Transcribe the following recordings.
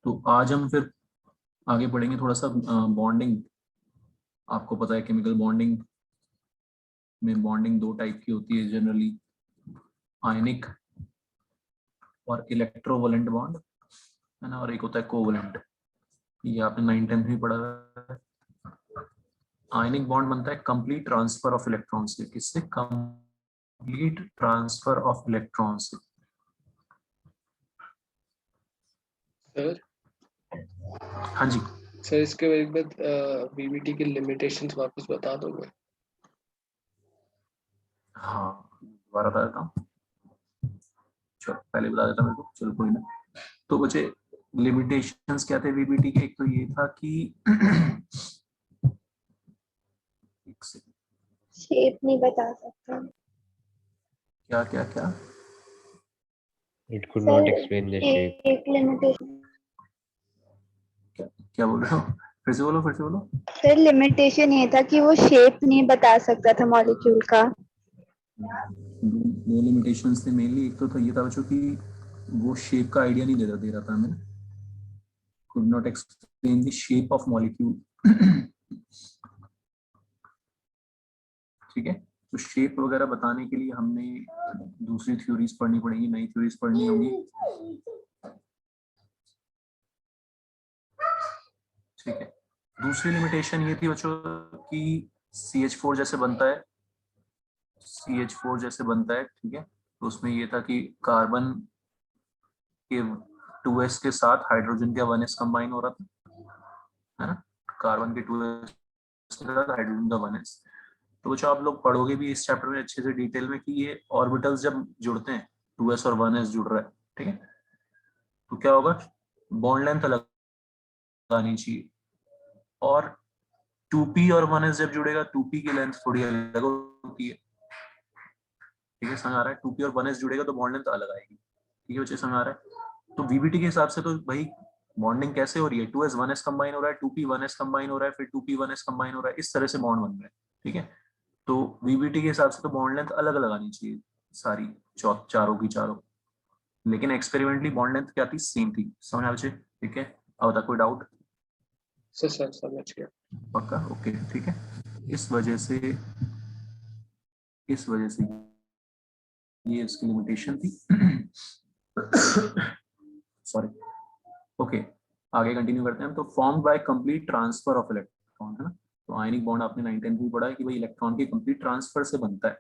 तो आज हम फिर आगे बढ़ेंगे थोड़ा सा बॉन्डिंग। आपको पता है केमिकल बॉन्डिंग में बॉन्डिंग दो टाइप की होती है जनरली, आयनिक और इलेक्ट्रोवलेंट बॉन्ड, है ना, और एक होता है कोवलेंट। ये आपने 9th-10th में पढ़ा है। आयनिक बॉन्ड बनता है कंप्लीट ट्रांसफर ऑफ इलेक्ट्रॉन से। किससे? कंप्लीट ट्रांसफर ऑफ इलेक्ट्रॉन से। सर हाँ जी। सर इसके बाद वीबीटी की लिमिटेशंस वापस बता दोगे? हाँ, दोबारा बता देता हूँ। चलो पहले बता देता मेरे को, चलो कोई ना। तो बच्चे लिमिटेशंस क्या थे वीबीटी के? एक तो ये था कि एक सेकंड, शेप नहीं बता सकता क्या क्या क्या? It could sir. not explain the shape. एक लिमिटेशन क्या क्या बोल रहे हो? फिर से बोलो, फिर से बोलो। सर, लिमिटेशन ये था कि वो शेप नहीं बता सकता था मॉलिक्यूल का। दो लिमिटेशंस थे मेनली। एक तो था ये था बच्चों कि वो शेप का आइडिया नहीं दे रहा था हमें, could not explain the shape of molecule. ठीक है, तो शेप वगैरह बताने के लिए हमने दूसरी थ्योरीज पढ़नी पड़ेगी, नई थ्योरीज पढ़नी होगी। ठीक है, दूसरी लिमिटेशन ये थी बच्चों कि CH4 जैसे बनता है, CH4 जैसे बनता है, ठीक है। तो उसमें ये था कि कार्बन के 2s के साथ हाइड्रोजन का 1s कंबाइन हो रहा था, है ना। कार्बन के 2s के साथ हाइड्रोजन का 1s। तो बच्चों आप लोग पढ़ोगे भी इस चैप्टर में अच्छे से डिटेल में कि ये ऑर्बिटल्स जब जुड़ते हैं, 2s और 1s जुड़ रहा है, ठीक है, तो क्या होगा? बॉन्ड लेंथ अलग आनी चाहिए। और 2p और 1s जब जुड़ेगा, 2p की लेंथ थोड़ी अलग होती है, ठीक है, समझ आ रहा है। 2p और 1s जुड़ेगा तो बॉन्ड लेंथ अलग आएगी, ठीक है बच्चे, समझ आ रहा है। तो वीबीटी के हिसाब से तो भाई बॉन्डिंग कैसे हो रही है? 2s 1s कंबाइन हो रहा है, 2p 1s कंबाइन हो रहा है, फिर 2p 1s कंबाइन हो रहा है, इस तरह से बॉन्ड बन रहा है, ठीक है। तो वीबीटी के हिसाब से तो बॉन्ड लेंथ अलग अलग आनी चाहिए सारी, चारों की चारों। लेकिन एक्सपेरिमेंटली बॉन्ड लेंथ क्या थी? सेम थी। समझ आ बच्चे? ठीक है, अब तक कोई डाउट? सर समझ गया। पक्का? ओके, ठीक है। इस वजह से ये इसकी लिमिटेशन थी। सॉरी। ओके, आगे कंटिन्यू करते हैं हम। तो form by complete transfer of electron, है ना। तो आयनिक बॉन्ड आपने 9th-10th में पढ़ा है कि भाई इलेक्ट्रॉन के कंप्लीट ट्रांसफर से बनता है,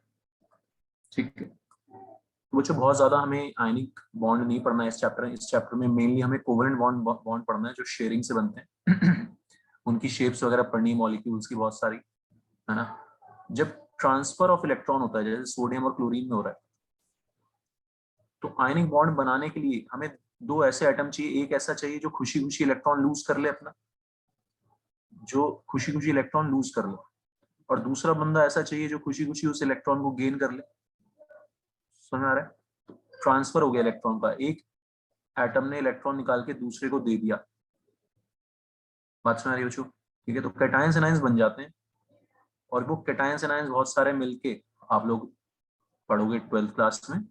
ठीक है। तो बच्चों बहुत ज्यादा हमें आयनिक बॉन्ड नहीं पढ़ना है इस चैप्टर में। इस चैप्टर में मेनली हमें कोवेलेंट बॉन्ड पढ़ना है जो शेयरिंग से बनते हैं। उनकी शेप्स वगैरह पढ़नी है, मॉलिक्यूल्स की बहुत सारी, है ना। जब ट्रांसफर ऑफ इलेक्ट्रॉन होता है, जैसे सोडियम और क्लोरीन में हो रहा है, तो आयनिक बॉन्ड बनाने के लिए हमें दो ऐसे एटम चाहिए। एक ऐसा चाहिए जो खुशी खुशी इलेक्ट्रॉन लूज कर ले अपना, और दूसरा बंदा ऐसा चाहिए जो खुशी खुशी उस इलेक्ट्रॉन को गेन कर ले। समझ आ रहा है? ट्रांसफर हो गया इलेक्ट्रॉन का, एक एटम ने इलेक्ट्रॉन निकाल के दूसरे को दे दिया। बात सुना रही हो? ठीक है, तो कैटायंस एनायंस बन जाते हैं, और वो कैटायंस एनायंस बहुत सारे मिलके आप लोग पढ़ोगे 12th क्लास में,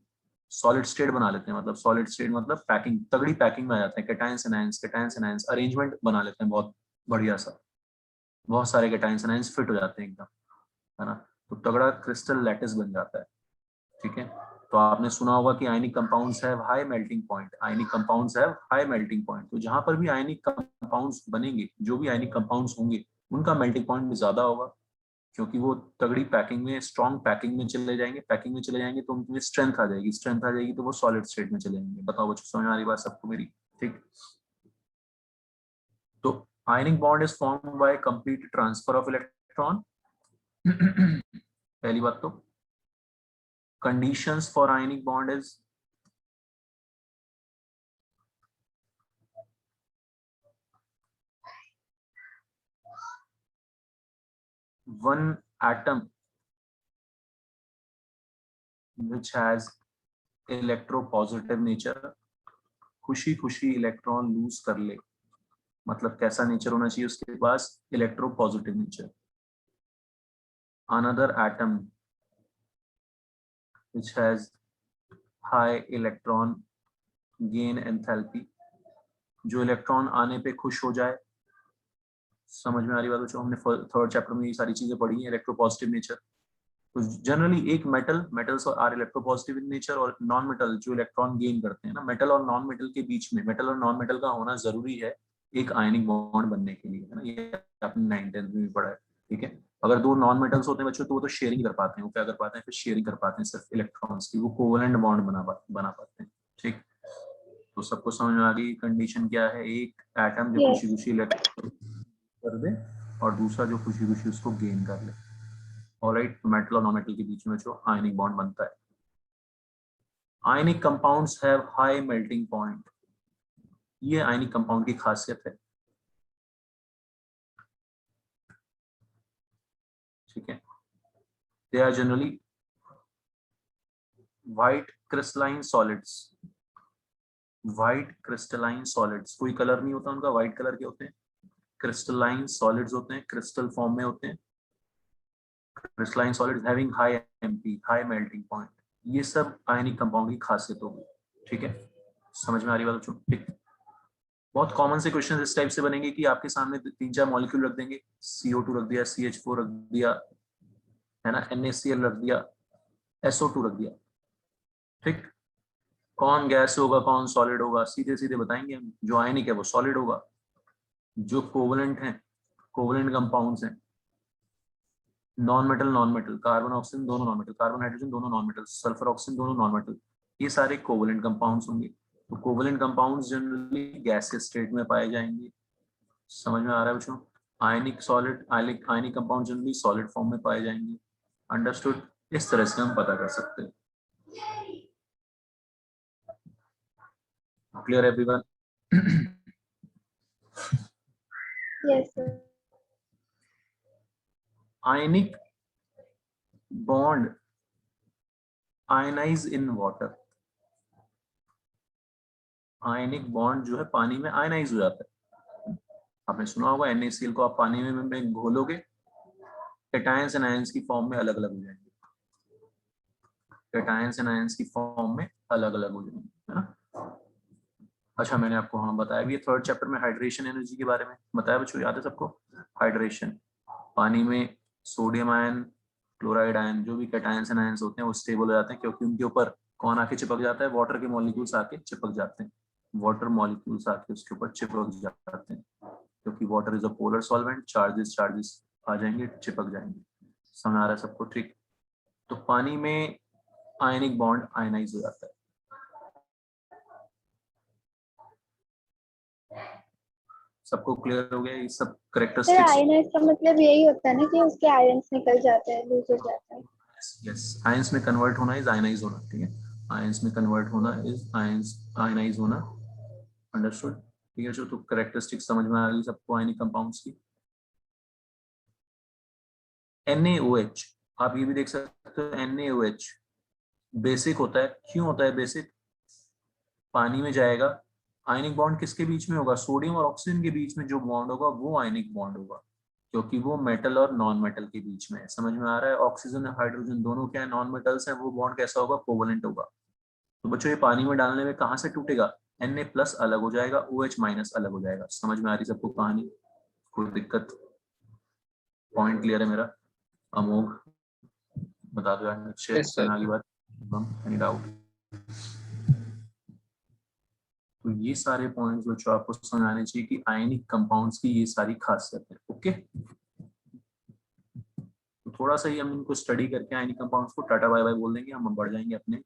सॉलिड स्टेट बना लेते हैं। मतलब सॉलिड स्टेट मतलब पैकिंग, तगड़ी पैकिंग में आ जाते हैं। कैटायंस एनायंस अरेंजमेंट बना लेते हैं बहुत बढ़िया सा, बहुत सारे कैटायंस एनायंस फिट हो जाते हैं एकदम, है ना। तो तगड़ा क्रिस्टल लैटिस बन जाता है, ठीक है। तो आपने सुना होगा कि आयनिक compounds have high melting point, ionic compounds have high melting point. तो जहां पर भी आयनिक कंपाउंड्स बनेंगे, जो भी आयनिक कंपाउंड्स होंगे, उनका मेल्टिंग पॉइंट भी ज्यादा होगा, क्योंकि वो तगड़ी पैकिंग में, स्ट्रॉन्ग पैकिंग में चले जाएंगे। पैकिंग में चले जाएंगे तो उनमें स्ट्रेंथ आ जाएगी, स्ट्रेंथ आ जाएगी तो वो सॉलिड स्टेट में चले जाएंगे। बताओ बच्चों, समझ आ रही बात सबको मेरी? ठीक। तो ionic bond is formed by complete transfer of electron. पहली बात तो conditions for ionic bond is one atom which has electropositive nature, खुशी खुशी इलेक्ट्रॉन लूज कर ले। मतलब कैसा नेचर होना चाहिए उसके पास? Electropositive nature. another atom which has high electron gain enthalpy, जो इलेक्ट्रॉन आने पे खुश हो जाए। समझ में आ रही बात बच्चों? हमने थर्ड चैप्टर में ये सारी चीजें पढ़ी हैं, इलेक्ट्रोपॉजिटिव नेचर। तो जनरली एक metals are electropositive in nature, और नॉन मेटल जो इलेक्ट्रॉन गेन करते हैं ना, मेटल और नॉन मेटल के बीच में, मेटल और नॉन मेटल का होना जरूरी है एक आयनिक बॉन्ड बनने के लिए, है ना। ये आपने 9th-10th में भी पढ़ा है, ठीक है। अगर दो नॉन मेटल्स होते हैं बच्चों तो वो तो शेयरिंग कर पाते हैं, वो क्या कर पाते हैं फिर, शेयरिंग कर पाते हैं सिर्फ इलेक्ट्रॉन्स की, वो कोवेलेंट बॉन्ड बना पाते हैं, ठीक। तो सबको समझ में आ गई कंडीशन क्या है, एक एटम जो Yes. खुशी खुशी इलेक्ट्रॉन कर दे और दूसरा जो खुशी खुशी उसको गेन कर ले। ऑलराइट, मेटल और नॉन मेटल के बीच में जो आयनिक बॉन्ड बनता है। Ionic compounds have high melting point, ये आयनिक कंपाउंड की खासियत है, ठीक है। They are generally white crystalline solids, white crystalline solids, कोई कलर नहीं होता उनका, व्हाइट कलर के होते हैं, क्रिस्टलाइन सॉलिड्स होते हैं, क्रिस्टल फॉर्म में होते हैं। Crystalline solids having high MP, high melting point, ये सब आयनिक कंपाउंड की खासियत होगी, ठीक है। समझ में आ रही बात बच्चों? ठीक। बहुत कॉमन से क्वेश्चन इस टाइप से बनेंगे कि आपके सामने 3-4 मॉलिक्यूल रख देंगे, CO2 रख दिया, CH4 रख दिया, है ना, NaCl रख दिया, SO2 रख दिया, ठीक। कौन गैस होगा कौन सॉलिड होगा, सीधे सीधे बताएंगे हम। जो आयनिक है वो सॉलिड होगा, जो कोवलेंट है, कोवलेंट कंपाउंड्स हैं, नॉन मेटल, कार्बन ऑक्सीजन दोनों नॉन मेटल, कार्बन हाइड्रोजन दोनों नॉन मेटल, सल्फर ऑक्सीजन दोनों नॉन मेटल, ये सारे कोवलेंट कंपाउंड्स होंगे। तो covalent compounds generally gaseous state में पाए जाएंगे। समझ में आ रहा है बच्चों? आयनिक solid, ionic compound generally solid form में पाए जाएंगे। अंडरस्टूड? इस तरह से हम पता कर सकते हैं। Clear everyone? Yes, sir. Ionic bond ionise in water, ionic bond जो है पानी में आयनाइज हो जाता है। आपने सुना होगा NaCl को आप पानी में घोलोगे, कैटायंस एंड आयंस की फॉर्म में अलग अलग हो जाएंगे, कैटायंस एंड आयंस की फॉर्म में अलग अलग हो जाएंगे, है ना। अच्छा, मैंने आपको हाँ बताया भी, थर्ड चैप्टर में हाइड्रेशन एनर्जी के बारे में बताया बच्चों, याद है सबको? हाइड्रेशन, पानी में सोडियम आयन, क्लोराइड आयन, जो भी कैटायंस एंड आयंस होते हैं वो स्टेबल हो जाते हैं, क्योंकि उनके ऊपर कौन आके चिपक जाता है, वाटर के मॉलिक्यूल्स आके चिपक जाते हैं, वाटर मॉलिक्यूल्स आके उसके ऊपर चिपक जाते हैं, क्योंकि water is a polar solvent, charges आ जाएंगे, चिपक जाएंगे। समझ आ रहा है सबको? ठीक। तो पानी में आयनिक बॉन्ड आयनाइज हो जाता है। सबको क्लियर हो गया ये सब सर करेक्टरिस्टिक्स? आयनाइज का मतलब यही होता है ना कि उसके आयंस निकल जाते हैं, लूज हो जाता है। यस, आयंस में कन्वर्ट होना इज आयनाइज होना, ठीक है। आयंस में कन्वर्ट होना इज आयनाइज होना। अंडरस्टूड? ठीक है, जो तो करेक्टरिस्टिक्स समझ में आ गई सबको आयनिक कंपाउंड्स की। NaOH, आप ये भी देख सकते हो, NaOH बेसिक होता है। क्यों होता है बेसिक? पानी में जाएगा, आयनिक बॉन्ड किसके बीच में होगा, सोडियम और ऑक्सीजन के बीच में जो बॉन्ड होगा वो आयनिक बॉन्ड होगा, क्योंकि वो मेटल और नॉन मेटल के बीच में है। समझ में आ रहा है? ऑक्सीजन और हाइड्रोजन दोनों क्या है, नॉन मेटल्स हैं, वो बॉन्ड कैसा होगा, कोवलेंट होगा। तो बच्चों ये पानी में डालने में कहाँ से टूटेगा, Na+ अलग हो जाएगा, OH- अलग हो जाएगा। समझ में आ रही सबको कहानी? कोई दिक्कत? पॉइंट क्लियर है मेरा? अमोघ, बता दो यार, अच्छे यस समझ सर। आ गई बात? Any doubt? तो ये सारे पॉइंट्स बच्चों आपको समझ आने चाहिए कि आयनिक कंपाउंड्स की ये सारी खासियत है। ओके, तो थोड़ा सा ही हम इनको स्टडी करके आयनिक कंपाउंड्स को टाटा बाय बाय बोल देंगे, हम बढ़ जाएंगे अपने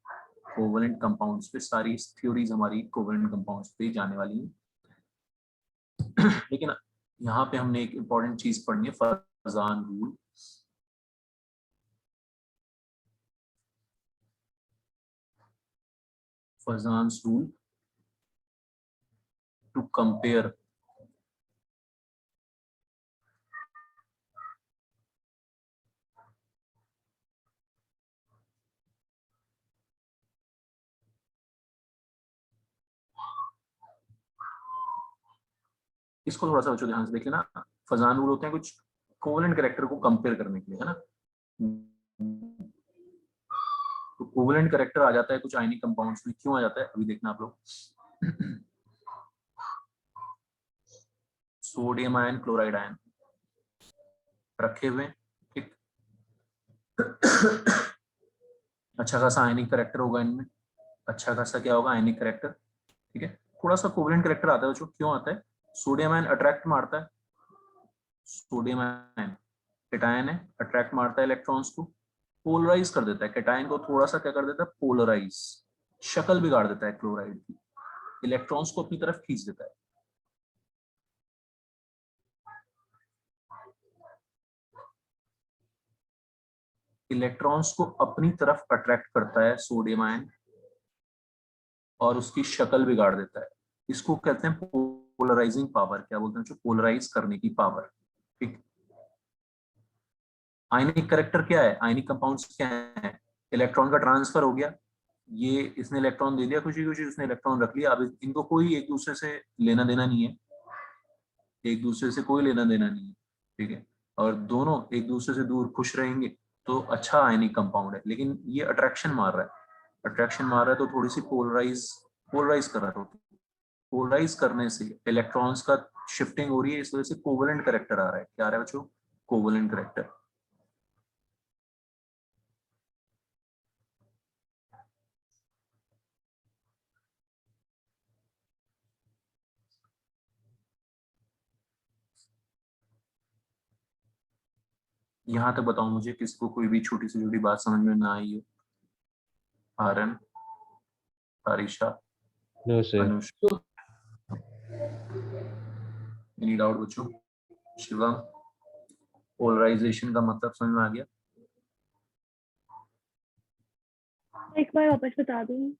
कोवेलेंट कंपाउंड्स पे। सारी थ्योरीज हमारी कोवेलेंट कंपाउंड्स पे ही जाने वाली हैं। लेकिन यहाँ पे हमने एक इम्पॉर्टेंट चीज पढ़नी है, Fajan rule. Fajans rule to compare इसको थोड़ा सा बच्चों ध्यान से देख लेना। फजान रूल होते हैं कुछ कोवेलेंट कैरेक्टर को कंपेयर करने के लिए, है ना। तो कोवेलेंट कैरेक्टर आ जाता है कुछ आयनिक कंपाउंड्स में, क्यों आ जाता है अभी देखना आप लोग। सोडियम आयन, क्लोराइड आयन रखे हुए हैं, ठीक। अच्छा खासा आयनिक करेक्टर होगा इनमें, अच्छा खासा क्या होगा, आयनिक करेक्टर, ठीक है। थोड़ा सा कोवलेंट करेक्टर आता है बच्चों, क्यों आता है? सोडियम आयन अट्रैक्ट मारता है, सोडियम आयन कैटायन है, अट्रैक्ट मारता है इलेक्ट्रॉन्स को, पोलराइज कर देता है कैटायन को, थोड़ा सा क्या कर देता है, पोलराइज, शक्ल बिगाड़ देता है क्लोराइड की, इलेक्ट्रॉन्स को अपनी तरफ खींच देता है। इलेक्ट्रॉन्स को अपनी तरफ अट्रैक्ट करता है सोडियम आयन और उसकी शक्ल बिगाड़ देता है। इसको कहते हैं पोलराइजिंग पावर। क्या बोलते हैं? जो पोलराइज करने की पावर, ठीक। आयनिक करेक्टर क्या है? आयनिक कंपाउंड्स क्या है? इलेक्ट्रॉन का ट्रांसफर हो गया, ये इसने इलेक्ट्रॉन दे दिया, खुशी खुशी उसने इलेक्ट्रॉन रख लिया। अब इनको कोई एक दूसरे से लेना देना नहीं है, एक दूसरे से कोई लेना देना नहीं है, ठीक है। और दोनों एक दूसरे से दूर खुश रहेंगे तो अच्छा आयनिक कंपाउंड है। लेकिन ये अट्रैक्शन मार रहा है, अट्रैक्शन मार रहा है तो थोड़ी सी पोलराइज कर रहा है। पोलराइज करने से इलेक्ट्रॉन्स का शिफ्टिंग हो रही है, इस वजह से कोवलेंट करेक्टर आ रहा है। क्या आ रहा है बच्चों? Covalent character. यहाँ तक बताओ मुझे, किसको कोई भी छोटी से छोटी बात समझ में ना आई हो? आरन, Tarisha, No, sir. Anush, any doubt बच्चों? शिवम, पोलराइजेशन का मतलब समझ में आ गया? एक बार वापस बता दूँ।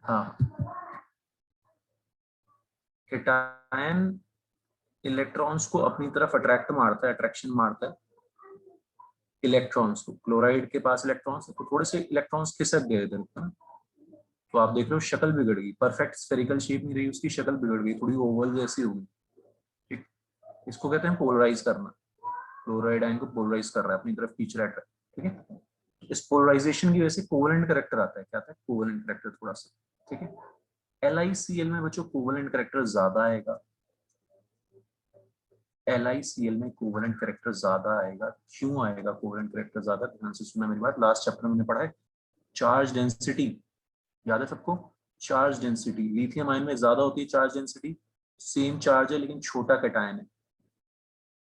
हाँ, कैटायन इलेक्ट्रॉन्स को अपनी तरफ अट्रैक्ट मारता है, अट्रैक्शन मारता है इलेक्ट्रॉन्स को। क्लोराइड के पास इलेक्ट्रॉन्स है तो थोड़े से इलेक्ट्रॉन्स खिसक गए इधर, तो आप देख रहे हो शक्ल बिगड़ गई, परफेक्ट स्फेरिकल शेप नहीं रही उसकी, शक्ल बिगड़ गई, थोड़ी ओवल जैसी हो गई, ठीक। इसको कहते हैं पोलराइज करना। क्लोराइड आयन को पोलराइज कर रहा है, अपनी तरफ खींच रहा है, ठीक है। इस पोलराइजेशन की वजह से कोवलेंट करेक्टर आता है। क्या आता है? कोवलेंट करेक्टर थोड़ा सा, ठीक है। LiCl में बच्चों कोवलेंट करेक्टर ज्यादा आएगा, LiCl में कोवलेंट करेक्टर ज्यादा आएगा। क्यों आएगा कोवलेंट करेक्टर ज्यादा? ध्यान से सुनना मेरी बात, लास्ट चैप्टर में मैंने पढ़ा है चार्ज डेंसिटी, याद है सबको? चार्ज डेंसिटी लिथियम आयन में ज्यादा होती है, चार्ज डेंसिटी, सेम चार्ज है लेकिन छोटा कैटायन है।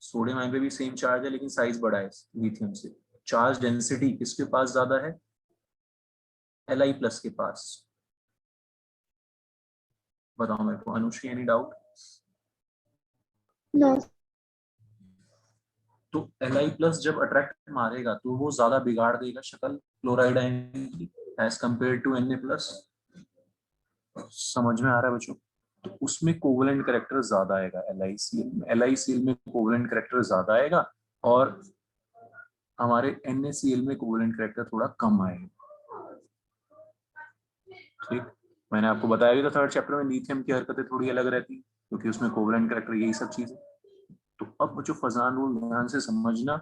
सोडियम आयन पे भी सेम चार्ज है लेकिन साइज बड़ा है लिथियम से। चार्ज डेंसिटी किसके पास ज्यादा है? Li+ के पास। बताओ मेरे को अनुश्री, एनी डाउट? नो। तो Li+ जब अट्रैक्ट मारेगा तो वो ज्यादा बिगाड़ देगा शक्ल क्लोराइड आयन की एज कंपेयर टू Na+। समझ में आ रहा है बच्चों? तो उसमें कोवलेंट करेक्टर ज्यादा आएगा LiCl में, LiCl में कोवलेंट करेक्टर ज्यादा आएगा और हमारे NaCl में कोवलेंट करेक्टर थोड़ा कम आएगा, ठीक। मैंने आपको बताया भी था थर्ड चैप्टर में लिथियम की हरकतें थोड़ी अलग रहती है क्योंकि उसमें कोवलेंट करेक्टर यही सब चीजें। तो अब बच्चों फजान रूल ध्यान से समझना।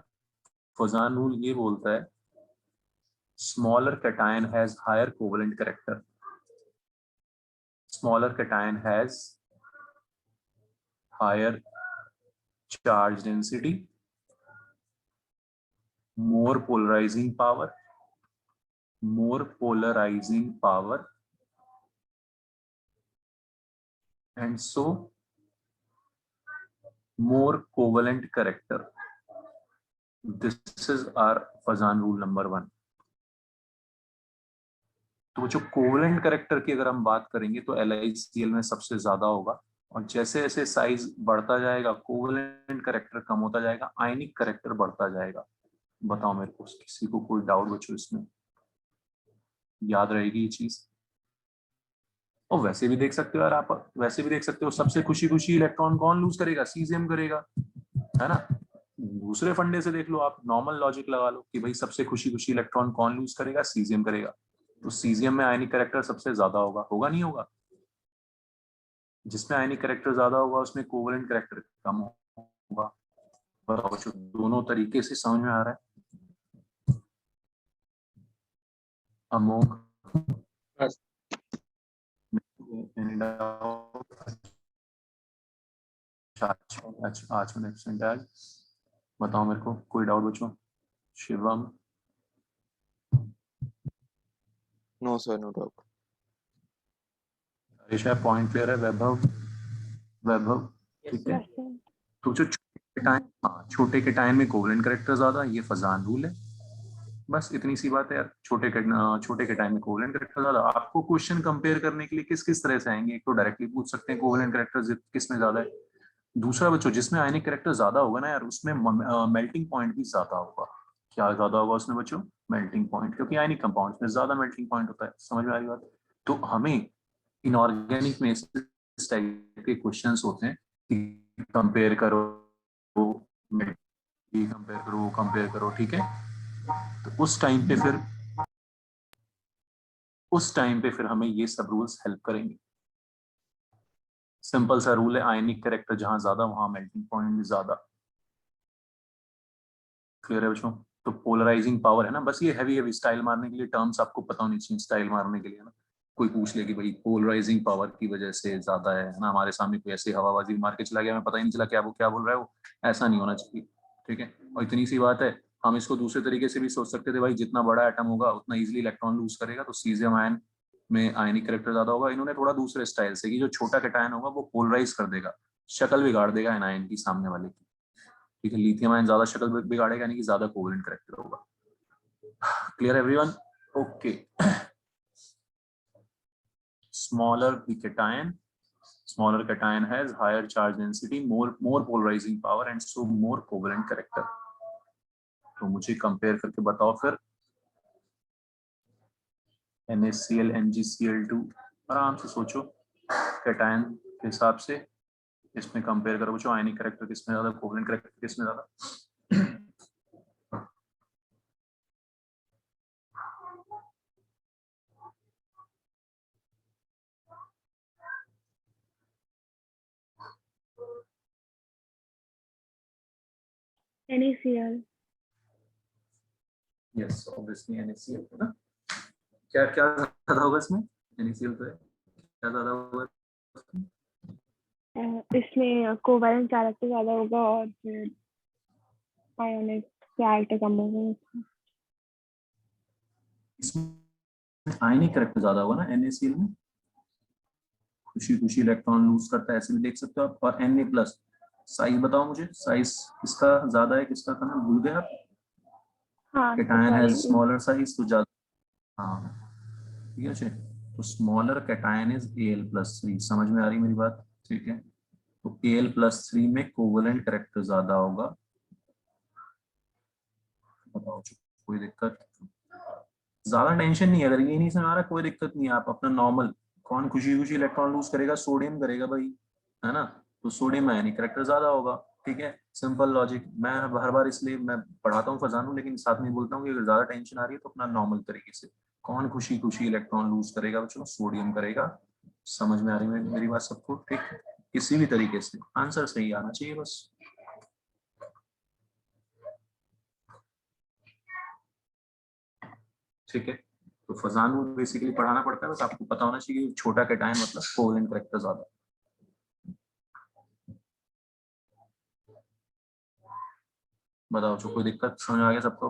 फजान रूल ये बोलता है smaller cation has higher covalent character, smaller cation has higher charge density, more polarizing power, and so more covalent character. This is our Fazan rule number 1. तो जो कोवलेंट करेक्टर की अगर हम बात करेंगे तो LiCl में सबसे ज्यादा होगा और जैसे जैसे साइज बढ़ता जाएगा कोवलेंट करेक्टर कम होता जाएगा, आयनिक करेक्टर बढ़ता जाएगा। बताओ मेरे को, किसी को कोई डाउट बच्चों इसमें? याद रहेगी ये चीज? और वैसे भी देख सकते हो यार, आप वैसे भी देख सकते हो, सबसे खुशी खुशी इलेक्ट्रॉन कौन लूज करेगा? सीजियम करेगा, है ना। दूसरे फंडे से देख लो आप, नॉर्मल लॉजिक लगा लो कि भाई सबसे खुशी खुशी इलेक्ट्रॉन कौन लूज करेगा? सीजियम करेगा। तो सीजियम में आयनिक करेक्टर सबसे ज्यादा होगा, होगा नहीं होगा? जिसमें आयनिक करेक्टर ज्यादा होगा उसमें कोवलेंट करेक्टर कम होगा। बताओ बच्चों, दोनों तरीके से समझ में आ रहा है? अमोघ, बस। any doubt? अच्छा, अच्छा, आज में एब्सेंट है आज। बताओ मेरे को, कोई डाउट बच्चों? Shivam? No sir, no doubt. Risha point clear है? वैभव? वैभव ठीक है। तो जो छोटे के टाइम, हाँ छोटे के टाइम में कोवलेंट करेक्टर ज्यादा, ये फजान रूल है। बस इतनी सी बात है यार, छोटे के टाइम में कोवलेंट करेक्टर ज्यादा। आपको क्वेश्चन कंपेयर करने के लिए किस किस तरह से आएंगे? एक तो डायरेक्टली पूछ सकते हैं कोवलेंट करेक्टर किस में ज्यादा है। दूसरा बच्चों, जिसमें आयनिक करेक्टर ज्यादा होगा ना यार, उसमें मेल्टिंग पॉइंट भी ज्यादा होगा। क्या ज्यादा होगा उसमें बच्चों? मेल्टिंग पॉइंट, क्योंकि आयनिक कंपाउंड में ज्यादा मेल्टिंग पॉइंट होता है। समझ में आ रही बात? तो हमें इनऑर्गेनिक में इस टाइप के क्वेश्चंस होते हैं कि कंपेयर करो, कंपेयर करो, कंपेयर करो, ठीक है। तो उस टाइम पे फिर हमें ये सब रूल्स हेल्प करेंगे। सिंपल सा रूल है, आयनिक करेक्टर जहां ज्यादा वहां मेल्टिंग पॉइंट भी ज्यादा। क्लियर है बच्चों? तो पोलराइजिंग पावर है ना, बस ये हैवी हैवी स्टाइल मारने के लिए टर्म्स आपको पता होनी चाहिए, स्टाइल मारने के लिए ना। कोई पूछ ले कि भाई पोलराइजिंग पावर की वजह से ज्यादा है ना, हमारे सामने कोई ऐसी हवाबाजी मार के चला गया, हमें पता ही नहीं चला क्या वो क्या बोल रहा है वो। ऐसा नहीं होना चाहिए, ठीक है। और इतनी सी बात है, हम इसको दूसरे तरीके से भी सोच सकते थे भाई, जितना बड़ा एटम होगा उतना इजिली इलेक्ट्रॉन लूज करेगा, तो सीजियम आयन में आयनिक करेक्टर ज्यादा होगा। इन्होंने थोड़ा दूसरे स्टाइल से कि जो छोटा कैटायन होगा वो पोलराइज कर देगा, शक्ल बिगाड़ देगा एनायन की सामने वाले की, ठीक है। लिथियम आयन ज्यादा शक्ल बिगाड़ेगा, यानी कि ज्यादा कोवलेंट करेक्टर होगा। Clear everyone? Okay. smaller the cation, smaller cation has higher charge density, more polarizing power and so more covalent character। तो मुझे कंपेयर करके बताओ फिर। NaCl NgCl2, आराम से सोचो कैटायन के हिसाब से, इसमें कंपेयर करो बच्चों, आयनिक करेक्टर किसमें ज्यादा, कोवलेंट करेक्टर किसमें ज्यादा। NaCl। यस ऑब्वियसली NaCl है ना। क्या क्या ज्यादा होगा इसमें? NaCl तो है, क्या ज्यादा होगा? इसमें कोवलेंट कैरेक्टर ज्यादा होगा और फिर आयोनिक कैरेक्टर कम होगा। इसमें आयनिक करेक्टर ज्यादा होगा ना NaCl में, खुशी खुशी इलेक्ट्रॉन लूज करता है, ऐसे भी देख सकते हो आप। और Na प्लस, साइज बताओ मुझे, साइज किसका ज्यादा है किसका कम है, भूल गए आप? हाँ cation has sorry. Smaller size तो ज्यादा, हाँ ठीक है। तो स्मॉलर कैटायन इज Al+3, समझ में आ रही मेरी बात? ठीक है। तो Al+3 में कोवलेंट करेक्टर ज्यादा होगा। बताओ कोई दिक्कत? ज्यादा टेंशन नहीं है, अगर ये नहीं समझ आ रहा कोई दिक्कत नहीं है, आप अपना नॉर्मल, कौन खुशी खुशी इलेक्ट्रॉन लूज करेगा? सोडियम करेगा भाई, है ना। तो सोडियम में आयनिक करेक्टर ज्यादा होगा, ठीक है। Simple logic. मैं हर बार इसलिए मैं पढ़ाता हूँ फजानू, लेकिन साथ में बोलता हूँ कि अगर ज्यादा टेंशन आ रही है तो अपना नॉर्मल तरीके से, कौन खुशी खुशी इलेक्ट्रॉन लूज करेगा बच्चों? सोडियम करेगा। समझ में आ रही है मेरी बात सबको? ठीक, किसी भी तरीके से आंसर सही आना चाहिए बस। ठीक है। तो फजान को बेसिकली पढ़ाना पड़ता है, बस आपको पता होना चाहिए कि छोटा कैटायन मतलब कोवलेंट करेक्टर ज्यादा। बताओ जो कोई दिक्कत, समझ आ गया सबको?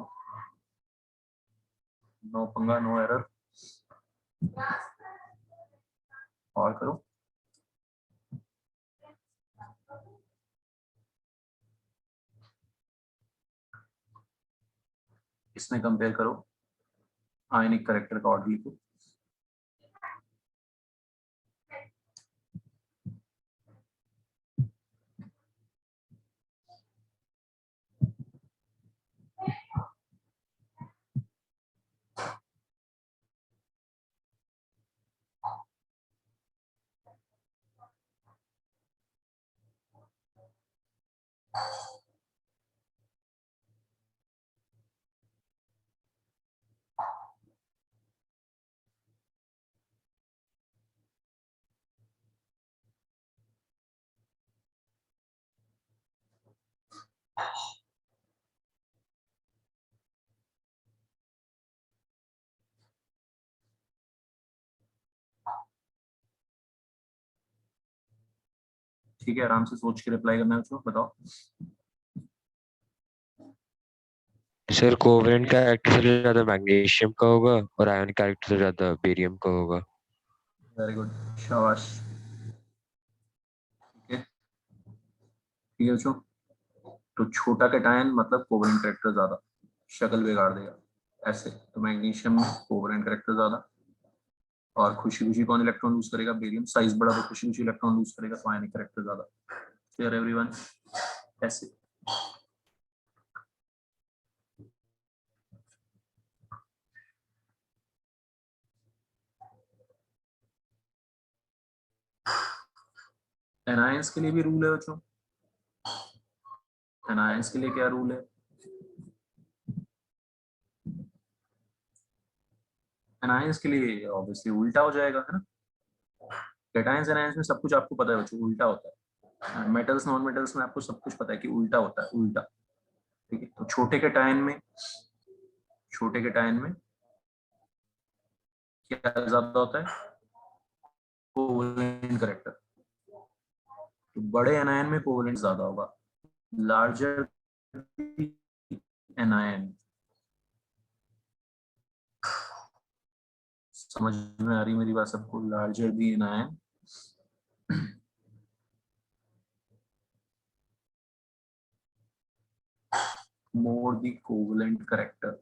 नो पंगा, नो एरर। और करो। इसमें कंपेयर करो, आयनिक करेक्टर का ऑर्डर लिखो। ठीक है, आराम से सोच के रिप्लाई करना है बच्चों, बताओ। सर कोवेलेंट कैरेक्टर से ज्यादा मैग्नीशियम का होगा और आयन कैरेक्टर से ज्यादा बेरियम का होगा। वेरी गुड, शाबाश। ठीक है, ठीक है बच्चों। तो छोटा कैटायन मतलब कोवेलेंट कैरेक्टर ज्यादा, शक्ल बिगाड़ देगा ऐसे। तो मैग्नीशियम में कोवेलेंट कैरेक्टर ज्यादा, और खुशी खुशी कौन इलेक्ट्रॉन लूज करेगा? बेरियम। साइज बड़ा तो खुशी खुशी इलेक्ट्रॉन लूज करेगा, तो आयनिक कैरेक्टर ज्यादा। Clear everyone? ऐसे। एनायंस के लिए भी रूल है बच्चों। एनायंस के लिए क्या रूल है? एनायंस के लिए ऑब्वियसली उल्टा हो जाएगा, है ना। कैटायंस एनायंस में सब कुछ आपको पता है बच्चों, उल्टा होता है। मेटल्स नॉन मेटल्स में आपको सब कुछ पता है कि उल्टा होता है, उल्टा। ठीक है, तो छोटे कैटायन में, छोटे कैटायन में क्या ज्यादा होता है? Covalent character. तो बड़े एनायन में कोवेलेंट ज्यादा होगा। लार्जर एनायन, समझ में आ रही मेरी बात सबको? लार्जर दी एनायन मोर दी कोवेलेंट कैरेक्टर।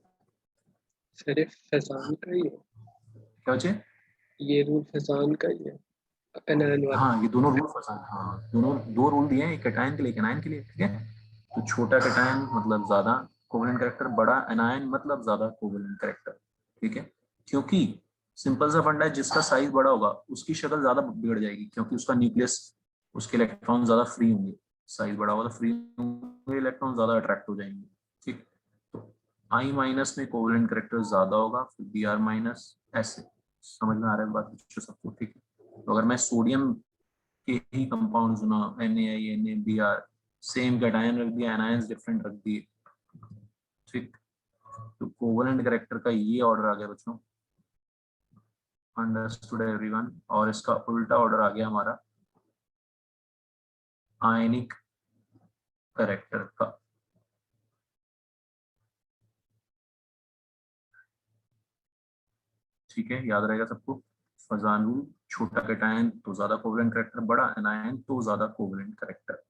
सिर्फ फैजान का ही है, क्या बचे? ये रूल फैजान का ही है, एनायन वाला। हाँ, ये दोनों रूल फंसा, हाँ दोनों, दो रूल दिए हैं, एक कैटायन के लिए, एक एनायन के लिए। ठीक है, तो छोटा कैटायन मतलब ज्यादा कोवेलेंट कैरेक्टर, बड़ा एनायन मतलब ज्यादा कोवेलेंट कैरेक्टर। ठीक है, क्योंकि सिंपल सा फंडा है, जिसका साइज बड़ा होगा उसकी शक्ल ज्यादा बिगड़ जाएगी, क्योंकि उसका न्यूक्लियस, उसके इलेक्ट्रॉन ज्यादा फ्री होंगे। साइज बड़ा होगा तो फ्री होंगे, इलेक्ट्रॉन ज्यादा अट्रैक्ट हो जाएंगे। ठीक, तो आई माइनस में कोवेलेंट कैरेक्टर ज्यादा होगा, फिर बी आर माइनस, ऐसे। समझ में आ रहा है बात बच्चों सबको? ठीक है, तो अगर मैं सोडियम के ही कंपाउंड चुना, NaI NaBr, सेम कैटायन रख दिया, एनायंस डिफरेंट रख दिए। ठीक, तो कोवेलेंट कैरेक्टर का ये ऑर्डर आ गया बच्चों, अंडरस्टूड एवरीवन। और इसका उल्टा ऑर्डर आ गया हमारा आयनिक कैरेक्टर का। ठीक है, याद रहेगा सबको। फजान रूल, छोटा कैटायन तो ज्यादा कोवेलेंट कैरेक्टर, बड़ा एनायन तो ज्यादा covalent character.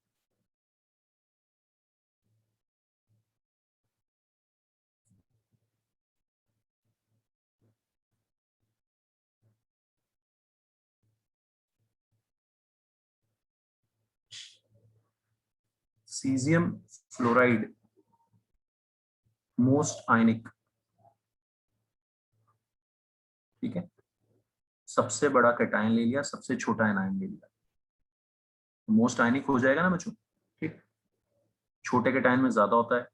Caesium fluoride most ionic. ठीक है, सबसे बड़ा कैटायन ले लिया, सबसे छोटा एनायन ले लिया, मोस्ट आयनिक हो जाएगा ना बच्चों। ठीक, छोटे कैटायन में ज्यादा होता है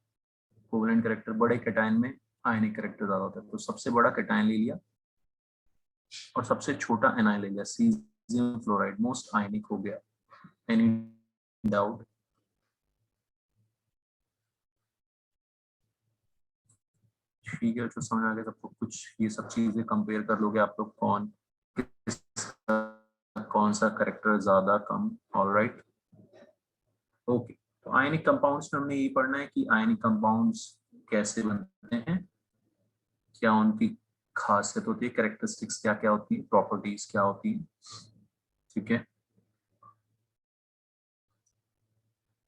कोवेलेंट कैरेक्टर, बड़े कैटायन में आयनिक कैरेक्टर ज्यादा होता है। तो सबसे बड़ा कैटायन ले लिया और सबसे छोटा एनायन ले लिया, सीजियम फ्लोराइड मोस्ट आयनिक हो गया। Any doubt? ठीक है, तो समझ आ गया सबको कुछ? ये सब चीजें कंपेयर कर लोगे आप लोग, कौन कौन सा कैरेक्टर ज्यादा कम। Alright, okay. तो आयनिक कंपाउंड्स में हमने ये पढ़ना है कि आयनिक कंपाउंड्स कैसे बनते हैं, क्या उनकी खासियत होती है, कैरेक्टरिस्टिक्स क्या क्या होती है, प्रॉपर्टीज क्या होती है। ठीक है,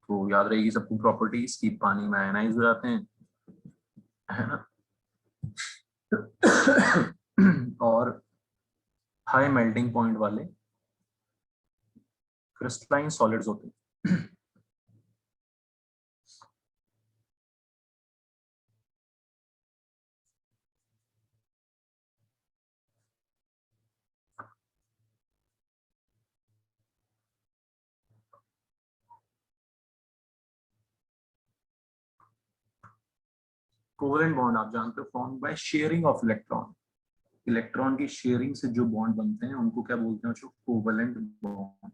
तो याद रहेगी सबको प्रॉपर्टीज की, पानी में आयनाइज हो जाते हैं, है ना। और हाई मेल्टिंग पॉइंट वाले क्रिस्टलाइन सॉलिड्स होते हैं। कोवेलेंट बॉन्ड आप जानते हो, form by sharing of electron. Electron की शेयरिंग से जो बॉन्ड बनते हैं उनको क्या बोलते हैं? जो कोवेलेंट बॉन्ड।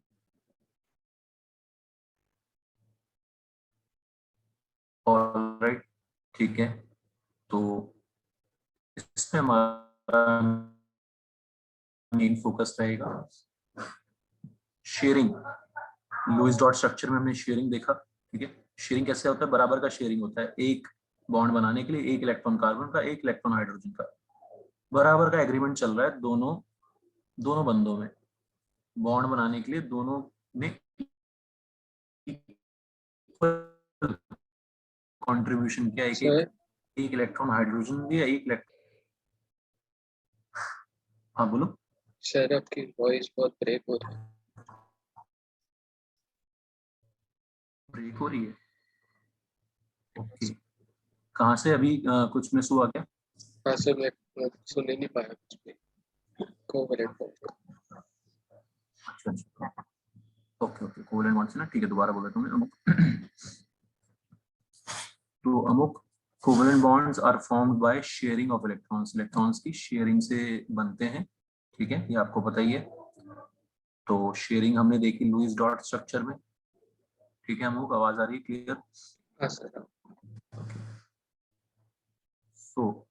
ऑलराइट, ठीक है, तो इसमें हमारा मेन फोकस रहेगा शेयरिंग, लुईस डॉट स्ट्रक्चर में हमने शेयरिंग देखा, ठीक है। शेयरिंग कैसे होता है, बराबर का शेयरिंग होता है, एक बॉन्ड बनाने के लिए एक इलेक्ट्रॉन कार्बन का, एक इलेक्ट्रॉन हाइड्रोजन का, बराबर का एग्रीमेंट चल रहा है दोनों बंदों में, बॉन्ड बनाने के लिए दोनों ने कंट्रीब्यूशन किया, एक एक सर एक इलेक्ट्रॉन हाइड्रोजन दिया, एक इलेक्ट्रॉन, हाँ बोलो। सर आपकी वॉइस बहुत ब्रेक हो रही है। ब्रेक हो रही है, ओके। कहाँ से अभी कुछ मिस हुआ क्या? हाँ सर मैं सुन ही नहीं पाया कुछ भी। Covalent bond. अच्छा अच्छा, ओके ओके, कोवैलेंट बॉन्ड से ना, ठीक है, दोबारा बोला तुमने अमुक। तो अमुक covalent bonds are formed by sharing of electrons, electrons की शेयरिंग से बनते हैं, ठीक है, ये आपको पता ही है। तो शेयरिंग हमने देखी लुईस डॉट स्ट्रक्चर में, ठीक है। अमुक आवाज आ रही है क्लियर? हाँ सर हाँ। सो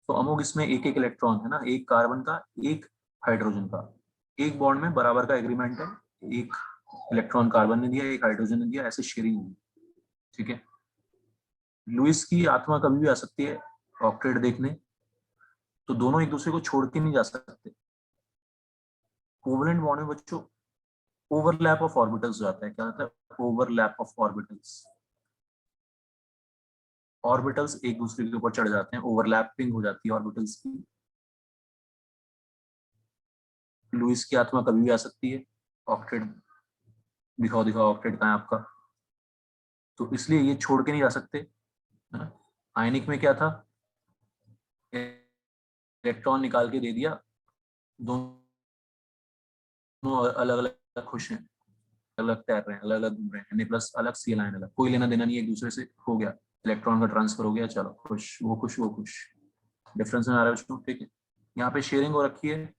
तो अमुक इसमें एक एक इलेक्ट्रॉन है ना, एक कार्बन का, एक हाइड्रोजन का, एक बॉन्ड में बराबर का एग्रीमेंट है, एक इलेक्ट्रॉन कार्बन ने दिया, एक हाइड्रोजन ने दिया, ऐसे शेयरिंग हुई, ठीक है। लुईस की आत्मा कभी भी आ सकती है ऑक्टेट देखने, तो दोनों एक दूसरे को छोड़ के नहीं जा सकते। कोवैलेंट बॉन्ड में बच्चों ओवरलैप ऑफ ऑर्बिटल्स जाता है, क्या होता है ओवरलैप ऑफ ऑर्बिटल्स, ऑर्बिटल्स एक दूसरे के ऊपर चढ़ जाते हैं, ओवरलैपिंग हो जाती है ऑर्बिटल्स की। लुईस की आत्मा कभी भी आ सकती है ऑक्टेट, दिखाओ दिखाओ ऑक्टेट कहाँ है आपका, तो इसलिए ये छोड़ के नहीं जा सकते, है ना। आयनिक में क्या था, इलेक्ट्रॉन निकाल के दे दिया, दोनों अलग अलग खुश हैं, अलग तैर रहे हैं, अलग अलग घूम रहे हैं, Na प्लस अलग Cl आयन अलग, कोई लेना देना नहीं, एक दूसरे से हो गया, इलेक्ट्रॉन का ट्रांसफर हो गया, चलो खुश, वो खुश वो खुश। डिफरेंस में आ रहा है बच्चों, ठीक है। यहाँ पे शेयरिंग हो रखी है,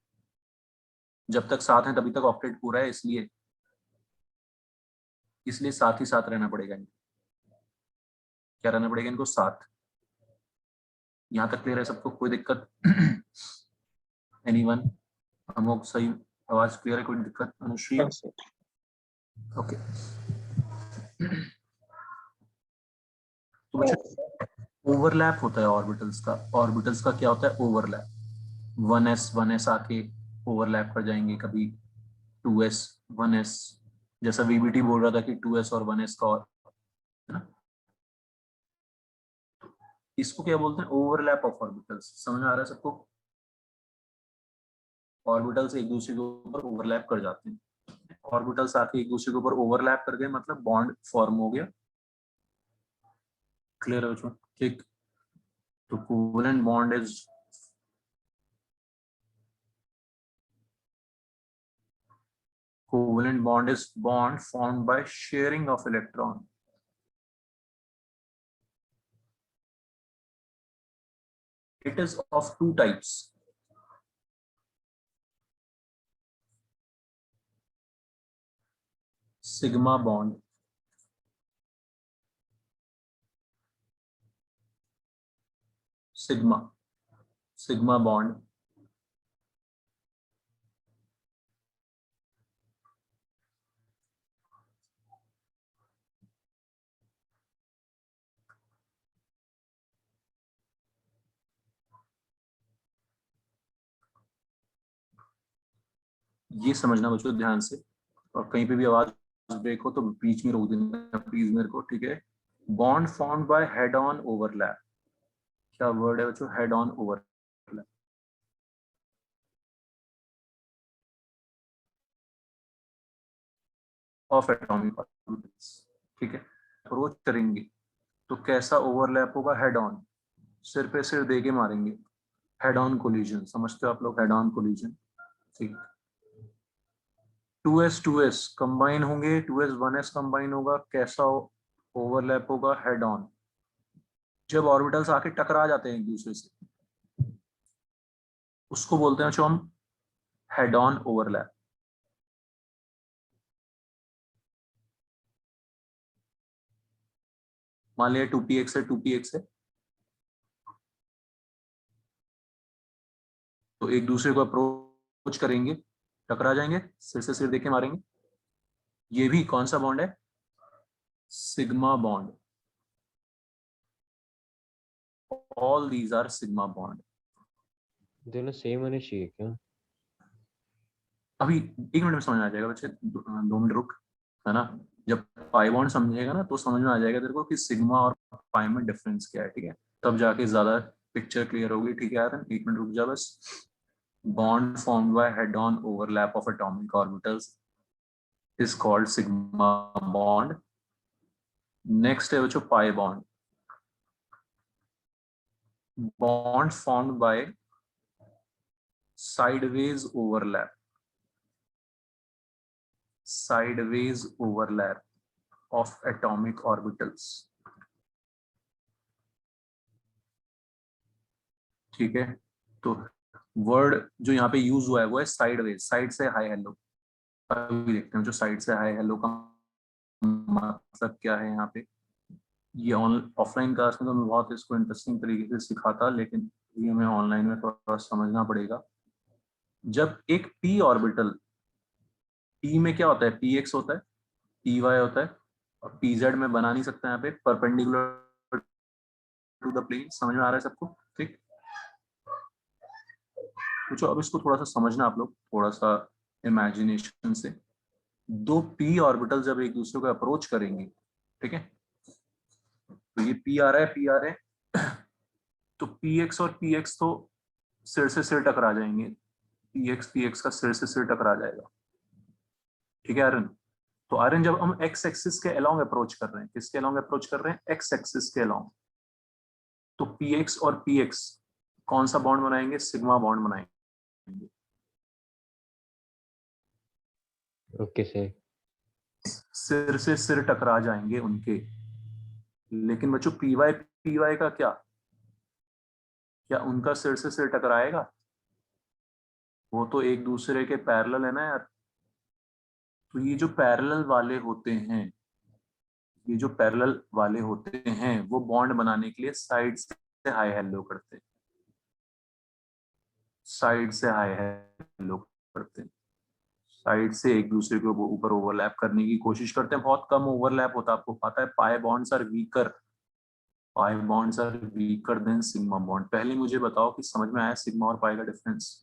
जब तक साथ है तभी तक ऑक्टेट पूरा है, इसलिए इसलिए साथ ही साथ रहना पड़ेगा इनको, क्या रहना पड़ेगा इनको, साथ। यहाँ तक क्लियर है सबको, कोई दिक्कत? एनीवन? अमोक सही, आवाज क्लियर है, कोई दिक्कत? अनुश्री? हाँ सर ओके। तो बच्चों ओवरलैप होता है ऑर्बिटल्स का, ऑर्बिटल्स का क्या होता है ओवरलैप, 1s आके ओवरलैप कर जाएंगे, कभी 2s 1s, जैसा वीबीटी बोल रहा था कि 2s और 1s का, और है ना, इसको क्या बोलते हैं ओवरलैप ऑफ ऑर्बिटल्स। समझ में आ रहा है सबको? ऑर्बिटल्स एक दूसरे के ऊपर ओवरलैप कर जाते हैं, ऑर्बिटल्स आके एक दूसरे के ऊपर ओवरलैप कर गए, मतलब बॉन्ड फॉर्म हो गया। क्लियर है बच्चों? ठीक। तो covalent bond is covalent bond is bond formed by sharing of electron. It is of two types. Sigma bond. Sigma bond. ये समझना बच्चों ध्यान से, और कहीं पे भी आवाज ब्रेक हो तो बीच में रोक देना प्लीज मेरे को, ठीक है। Bond formed by head on overlap, क्या वर्ड है बच्चों, head on overlap of atomic orbitals, ठीक है। अप्रोच करेंगे तो कैसा ओवरलैप होगा, हेड ऑन, सिर पे सिर दे के मारेंगे, हेड ऑन कोलिजन, समझते हो आप लोग हेड ऑन कोलिजन, ठीक। 2s कंबाइन होंगे, 2s 1s कंबाइन होगा, कैसा ओवरलैप होगा, हेड ऑन, जब ऑर्बिटल्स आके टकरा जाते हैं एक दूसरे से, उसको बोलते हैं जो हम हेड ऑन ओवरलैप। मान लिया 2px है, 2px है, तो एक दूसरे को अप्रोच करेंगे, टकरा जाएंगे, सिर से सिर देके मारेंगे, ये भी कौन सा बॉन्ड है? Sigma bond. All these are sigma bond. दोनों सेम होने चाहिए क्या? अभी 1 मिनट में समझ में आ जाएगा बच्चे, 2 मिनट रुक, है ना। जब पाई बॉन्ड समझेगा ना तो समझ में आ जाएगा तेरे को कि सिग्मा और पाई में डिफरेंस क्या है, ठीक है। तब जाके ज्यादा पिक्चर क्लियर होगी, ठीक है यार। 1 मिनट रुक जा बस। Bond formed by head on overlap of atomic orbitals is called sigma bond. Next है बच्चों pi bond. Bond formed by sideways overlap, sideways overlap of atomic orbitals, ठीक है। तो वर्ड जो यहाँ पे यूज हुआ है वो है साइडवेज, साइड से हाई हेलो। अभी देखते हैं जो साइड से हाई हेलो का मतलब क्या है यहाँ पे। ये ऑफलाइन क्लास में तो मैं बहुत इसको इंटरेस्टिंग तरीके से सिखाता, लेकिन ये हमें ऑनलाइन में थोड़ा समझना पड़ेगा। जब एक p ऑर्बिटल, p में क्या होता है, px होता है, py होता है, और pz में बना नहीं सकता यहाँ पे परपेंडिकुलर टू द प्लेन। समझ में आ रहा है सबको? ठीक। तो अब इसको थोड़ा सा समझना आप लोग, थोड़ा सा इमेजिनेशन से। दो p ऑर्बिटल जब एक दूसरे को अप्रोच करेंगे, ठीक है, तो ये p आ रहा है, p आ रहा है, तो px और px तो सिर से सिर टकरा जाएंगे, px का सिर से सिर टकरा जाएगा, ठीक है आर्यन। तो आर्यन जब हम x एक्सिस के अलोंग अप्रोच कर रहे हैं, किसके अलोंग अप्रोच कर रहे हैं? x एक्सिस के अलोंग। तो px और px कौन सा बॉन्ड बनाएंगे? सिग्मा बॉन्ड बनाएंगे। Okay sir. सिर से सिर टकरा जाएंगे उनके। लेकिन बच्चों py का क्या, क्या उनका सिर से सिर टकराएगा? वो तो एक दूसरे के पैरेलल है ना यार। तो ये जो पैरेलल वाले होते हैं, ये जो पैरेलल वाले होते हैं वो बॉन्ड बनाने के लिए साइड से हाई हेलो करते हैं, साइड से हाई हेलो करते हैं, साइड से एक दूसरे के ऊपर ओवरलैप करने की कोशिश करते हैं। बहुत कम ओवरलैप होता है, आपको पता है। Pi bonds are weaker, pi bonds are weaker than sigma bond. पहले मुझे बताओ कि समझ में आया सिग्मा और पाई का डिफरेंस?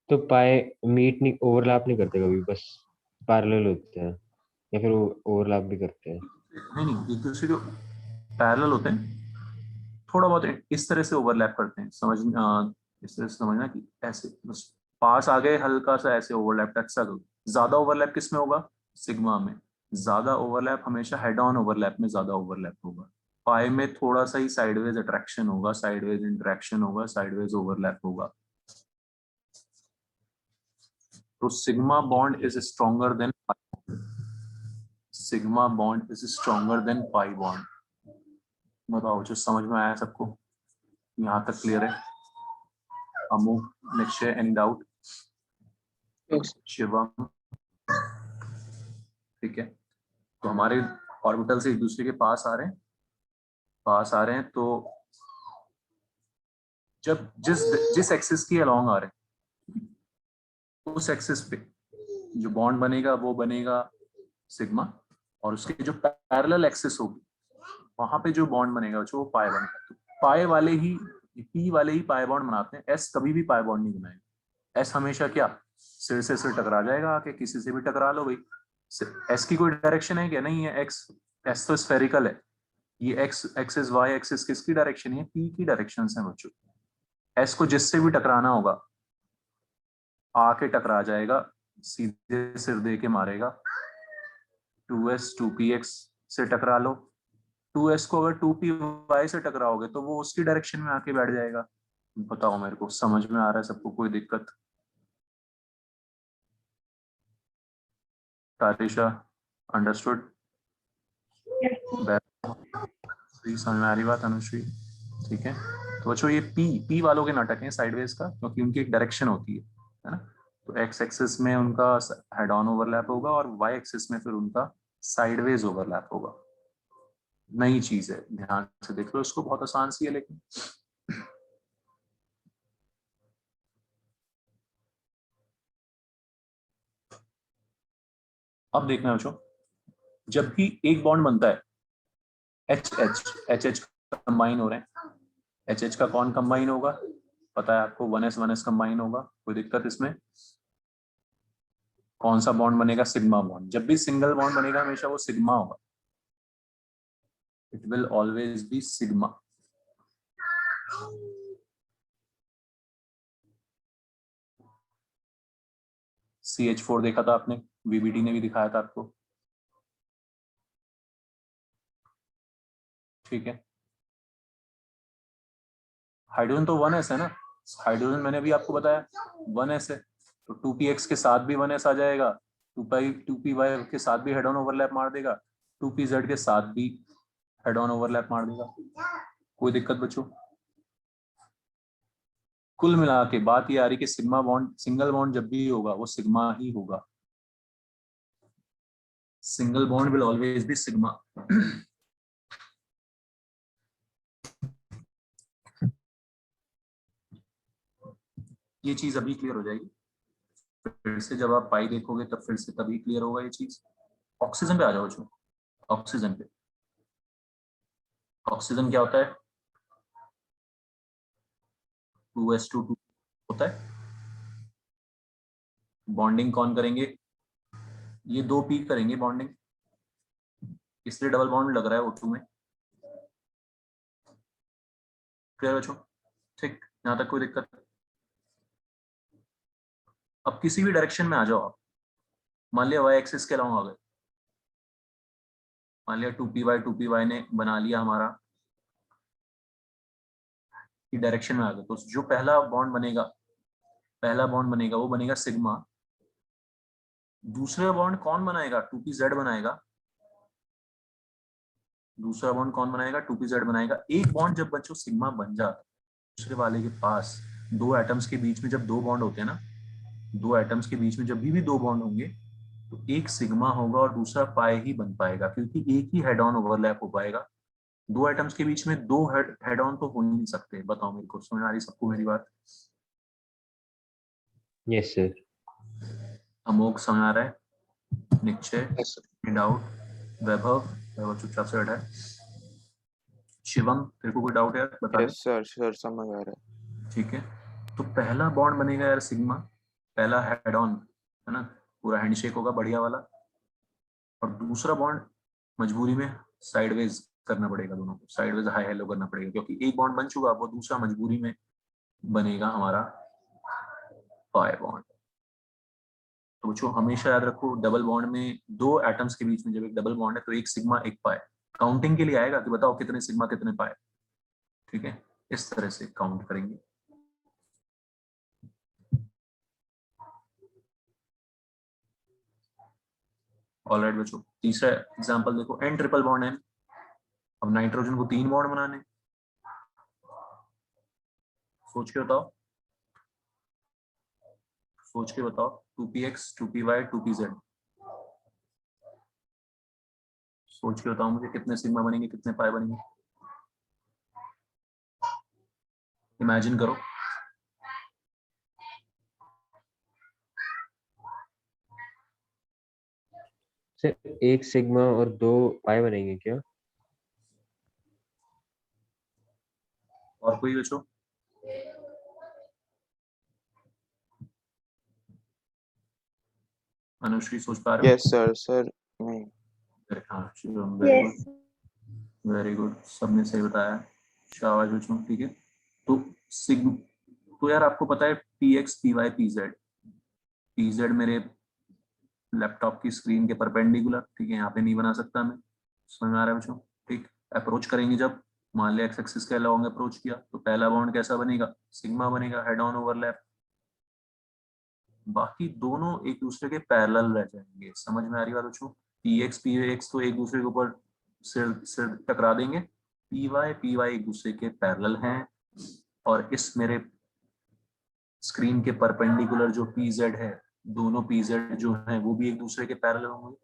तो पाए मीट नहीं, ओवरलैप नहीं करते कभी, बस पैरेलल होते हैं, या फिर ओवरलैप भी करते हैं? नहीं नहीं, एक दूसरे के पैरेलल होते हैं, थोड़ा बहुत इस तरह से ओवरलैप करते हैं। इस तरह से समझना कि ऐसे बस पास आ गए, हल्का सा ऐसे ओवरलैप, टच सा करो। ज्यादा ओवरलैप किस में होगा? सिग्मा में। ज्यादा ओवरलैप हमेशा हेड ऑन ओवरलैप में ज्यादा ओवरलैप होगा। पाई में थोड़ा सा ही साइडवेज अट्रैक्शन होगा, साइडवेज इंटरेक्शन होगा, साइडवेज ओवरलैप होगा। तो sigma bond is stronger than, sigma bond is stronger than pi bond. बताओ जो समझ में आया सबको, यहाँ तक क्लियर है? अमोक, निश्चय, एनी डाउट? शिवम, ठीक है। तो हमारे ऑर्बिटल से एक दूसरे के पास आ रहे हैं, पास आ रहे हैं, तो जब जिस जिस एक्सिस की अलोंग आ रहे हैं उस एक्सिस पे जो बॉन्ड बनेगा वो बनेगा सिग्मा, और उसके जो पैरेलल एक्सिस होगी वहां पे जो बॉन्ड बनेगा वो पाई बनेगा। तो पाई वाले ही, पी वाले ही पाई बॉन्ड बनाते हैं, एस कभी भी पाई बॉन्ड नहीं बनाएगा। एस हमेशा क्या, सिर से सिर टकरा जाएगा, आके किसी से भी टकरा लो भाई। एस की कोई डायरेक्शन है क्या? नहीं है। एक्स, एस तो स्फेरिकल है। ये एक्स एक्सिस, वाई एक्सिस किसकी डायरेक्शन है? पी की डायरेक्शन है बच्चों। एस को जिससे भी टकराना होगा आके टकरा जाएगा, सीधे सिर दे के मारेगा। 2s 2px से टकरा लो, 2s को अगर 2py से टकराओगे तो वो उसकी डायरेक्शन में आके बैठ जाएगा। बताओ मेरे को, समझ में आ रहा है सबको? कोई दिक्कत? तारिशा, अंडरस्टूड? Yes, sir. समझ में आ रही बात अनुश्री? ठीक है। तो बच्चों ये पी वालों के नाटक हैं साइडवेज का, क्योंकि उनकी एक डायरेक्शन होती है ना। तो एक्स एक्सिस में उनका हेड ऑन ओवरलैप होगा और वाई एक्सिस में फिर उनका साइडवेज ओवरलैप होगा। नई चीज है, ध्यान से देख लो इसको, बहुत आसान सी है लेकिन। अब देखना है बच्चों, जब भी एक बॉन्ड बनता है एच कंबाइन हो रहे हैं, एच का कौन कंबाइन होगा पता है आपको, 1s कंबाइन होगा, कोई दिक्कत इसमें? कौन सा बॉन्ड बनेगा? Sigma bond. जब भी सिंगल बॉन्ड बनेगा हमेशा वो सिग्मा होगा, it will always be sigma. CH4 देखा था आपने, VBT ने भी दिखाया था आपको, ठीक है। हाइड्रोजन तो 1s है ना, हाइड्रोजन मैंने भी आपको बताया 1s है, तो 2px के साथ भी 1s आ जाएगा, 2py के साथ भी हेड ऑन ओवरलैप मार देगा, 2pz के साथ भी हेड ऑन ओवरलैप मार देगा, कोई दिक्कत बच्चों? कुल मिला के बात ये आ रही कि सिग्मा बॉन्ड, सिंगल बॉन्ड जब भी होगा वो सिग्मा ही होगा, single bond will always be sigma. ये चीज अभी क्लियर हो जाएगी, फिर से जब आप पाई देखोगे तब फिर से तभी क्लियर होगा ये चीज। ऑक्सीजन पे आ जाओ बच्चों, ऑक्सीजन पे। ऑक्सीजन क्या होता है? 2s2 होता है। बॉन्डिंग कौन करेंगे? ये 2p करेंगे बॉन्डिंग, इसलिए डबल बॉन्ड लग रहा है O2 में। क्लियर बच्चों? ठीक, यहाँ तक कोई दिक्कत? अब किसी भी डायरेक्शन में आ जाओ आप, मान लिया y एक्सिस के अलावा आ गए, मान लिया 2py ने बना लिया हमारा, की डायरेक्शन में आ गए, तो जो पहला बॉन्ड बनेगा वो बनेगा सिग्मा। दूसरा बॉन्ड कौन बनाएगा? 2pz बनाएगा। दूसरा बॉन्ड कौन बनाएगा? 2pz बनाएगा। एक बॉन्ड जब बच्चों सिग्मा बन जाता है दूसरे वाले के पास, दो एटम्स के बीच में जब दो बॉन्ड होते हैं ना, दो एटम्स के बीच में जब भी दो बॉन्ड होंगे तो एक सिग्मा होगा और दूसरा पाई ही बन पाएगा, क्योंकि एक ही हेड ऑन ओवरलैप हो पाएगा। दो एटम्स के बीच में दो हेड ऑन तो हो ही नहीं सकते। बताओ मेरे को, समझ आ रही सबको मेरी बात? Yes sir. अमोक समझ आ रहा है? निश्चय, Yes, sir. डाउट? वैभव चुपचाप से बैठा है। शिवम तेरे को कोई डाउट है? बता दे। यस सर, सर समझ आ रहा है। ठीक है, तो पहला बॉन्ड बनेगा यार सिग्मा, पहला हेड ऑन है ना, पूरा हैंडशेक होगा बढ़िया वाला, और दूसरा बॉन्ड मजबूरी में साइडवेज करना पड़ेगा, दोनों को साइडवेज हाई हेलो करना पड़ेगा, क्योंकि एक बॉन्ड बन चुका, वो दूसरा मजबूरी में बनेगा हमारा पाई बॉन्ड। तो बच्चों हमेशा याद रखो, डबल बॉन्ड में दो एटम्स के बीच में जब एक डबल बॉन्ड है तो एक सिग्मा एक पाई, काउंटिंग के लिए आएगा कि बताओ कितने सिग्मा कितने पाई, ठीक है, इस तरह से काउंट करेंगे। ऑलराइट बच्चों, तीसरा एग्जांपल देखो, एन ट्रिपल बॉन्ड है। अब नाइट्रोजन को 3 बॉन्ड बनाने, सोच के बताओ, सोच के बताओ, 2px 2py 2pz, सोच के बताओ मुझे कितने सिग्मा बनेंगे कितने पाई बनेंगे, इमेजिन करो। सर एक सिग्मा और 2 पाई बनेंगे क्या? और कोई बच्चों? अनुश्री सोच पा रहे हो? यस सर, सर नहीं। हाँ Shivam, very yes good, very good, सबने सही बताया, शाबाश बच्चों। ठीक है, तो सिग्मा, तो यार आपको पता है px py pz, pz मेरे लैपटॉप की स्क्रीन के परपेंडिकुलर, ठीक है, यहाँ पे नहीं बना सकता मैं, समझ में आ रहा है बच्चों? ठीक, अप्रोच करेंगे जब, मान लिया एक्स एक्सिस के अलॉन्ग अप्रोच किया तो पहला बॉन्ड कैसा बनेगा? सिग्मा बनेगा, हेड ऑन ओवरलैप। बाकी दोनों एक दूसरे के पैरेलल रह जाएंगे, समझ में आ रही बात बच्चों? px तो एक दूसरे के ऊपर सिर सिर टकरा देंगे, py एक दूसरे के पैरेलल हैं, और इस मेरे स्क्रीन के परपेंडिकुलर जो pz है, दोनों pz जो हैं वो भी एक दूसरे के पैरेलल होंगे।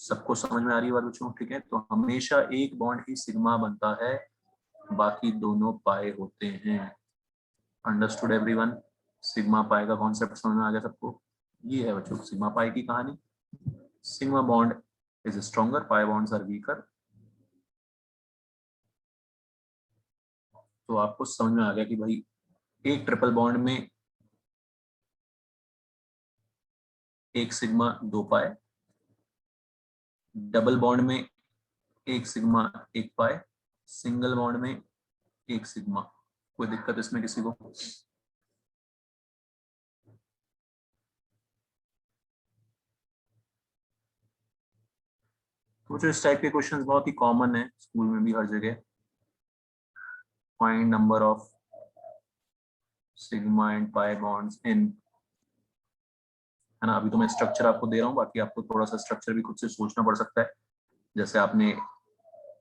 सबको समझ में आ रही है बात बच्चों? ठीक है, तो हमेशा एक बॉन्ड ही सिग्मा बनता है, बाकी दोनों पाए होते हैं। Understood everyone? सिग्मा पाई का कॉन्सेप्ट समझ में आ गया सबको? ये है बच्चों सिग्मा पाई की कहानी। Sigma bond is stronger, pi bonds are weaker. तो आपको समझ में आ गया कि भाई एक ट्रिपल बॉन्ड में एक सिग्मा 2 पाई, डबल बॉन्ड में एक सिग्मा 1 पाई, सिंगल बॉन्ड में एक सिग्मा। कोई दिक्कत इसमें किसी को? तो जो इस टाइप के क्वेश्चंस बहुत ही कॉमन है स्कूल में भी हर जगह। Find number of sigma and pi bonds in, है ना। अभी तो मैं स्ट्रक्चर आपको दे रहा हूँ, बाकी आपको थोड़ा सा स्ट्रक्चर भी खुद से सोचना पड़ सकता है। जैसे आपने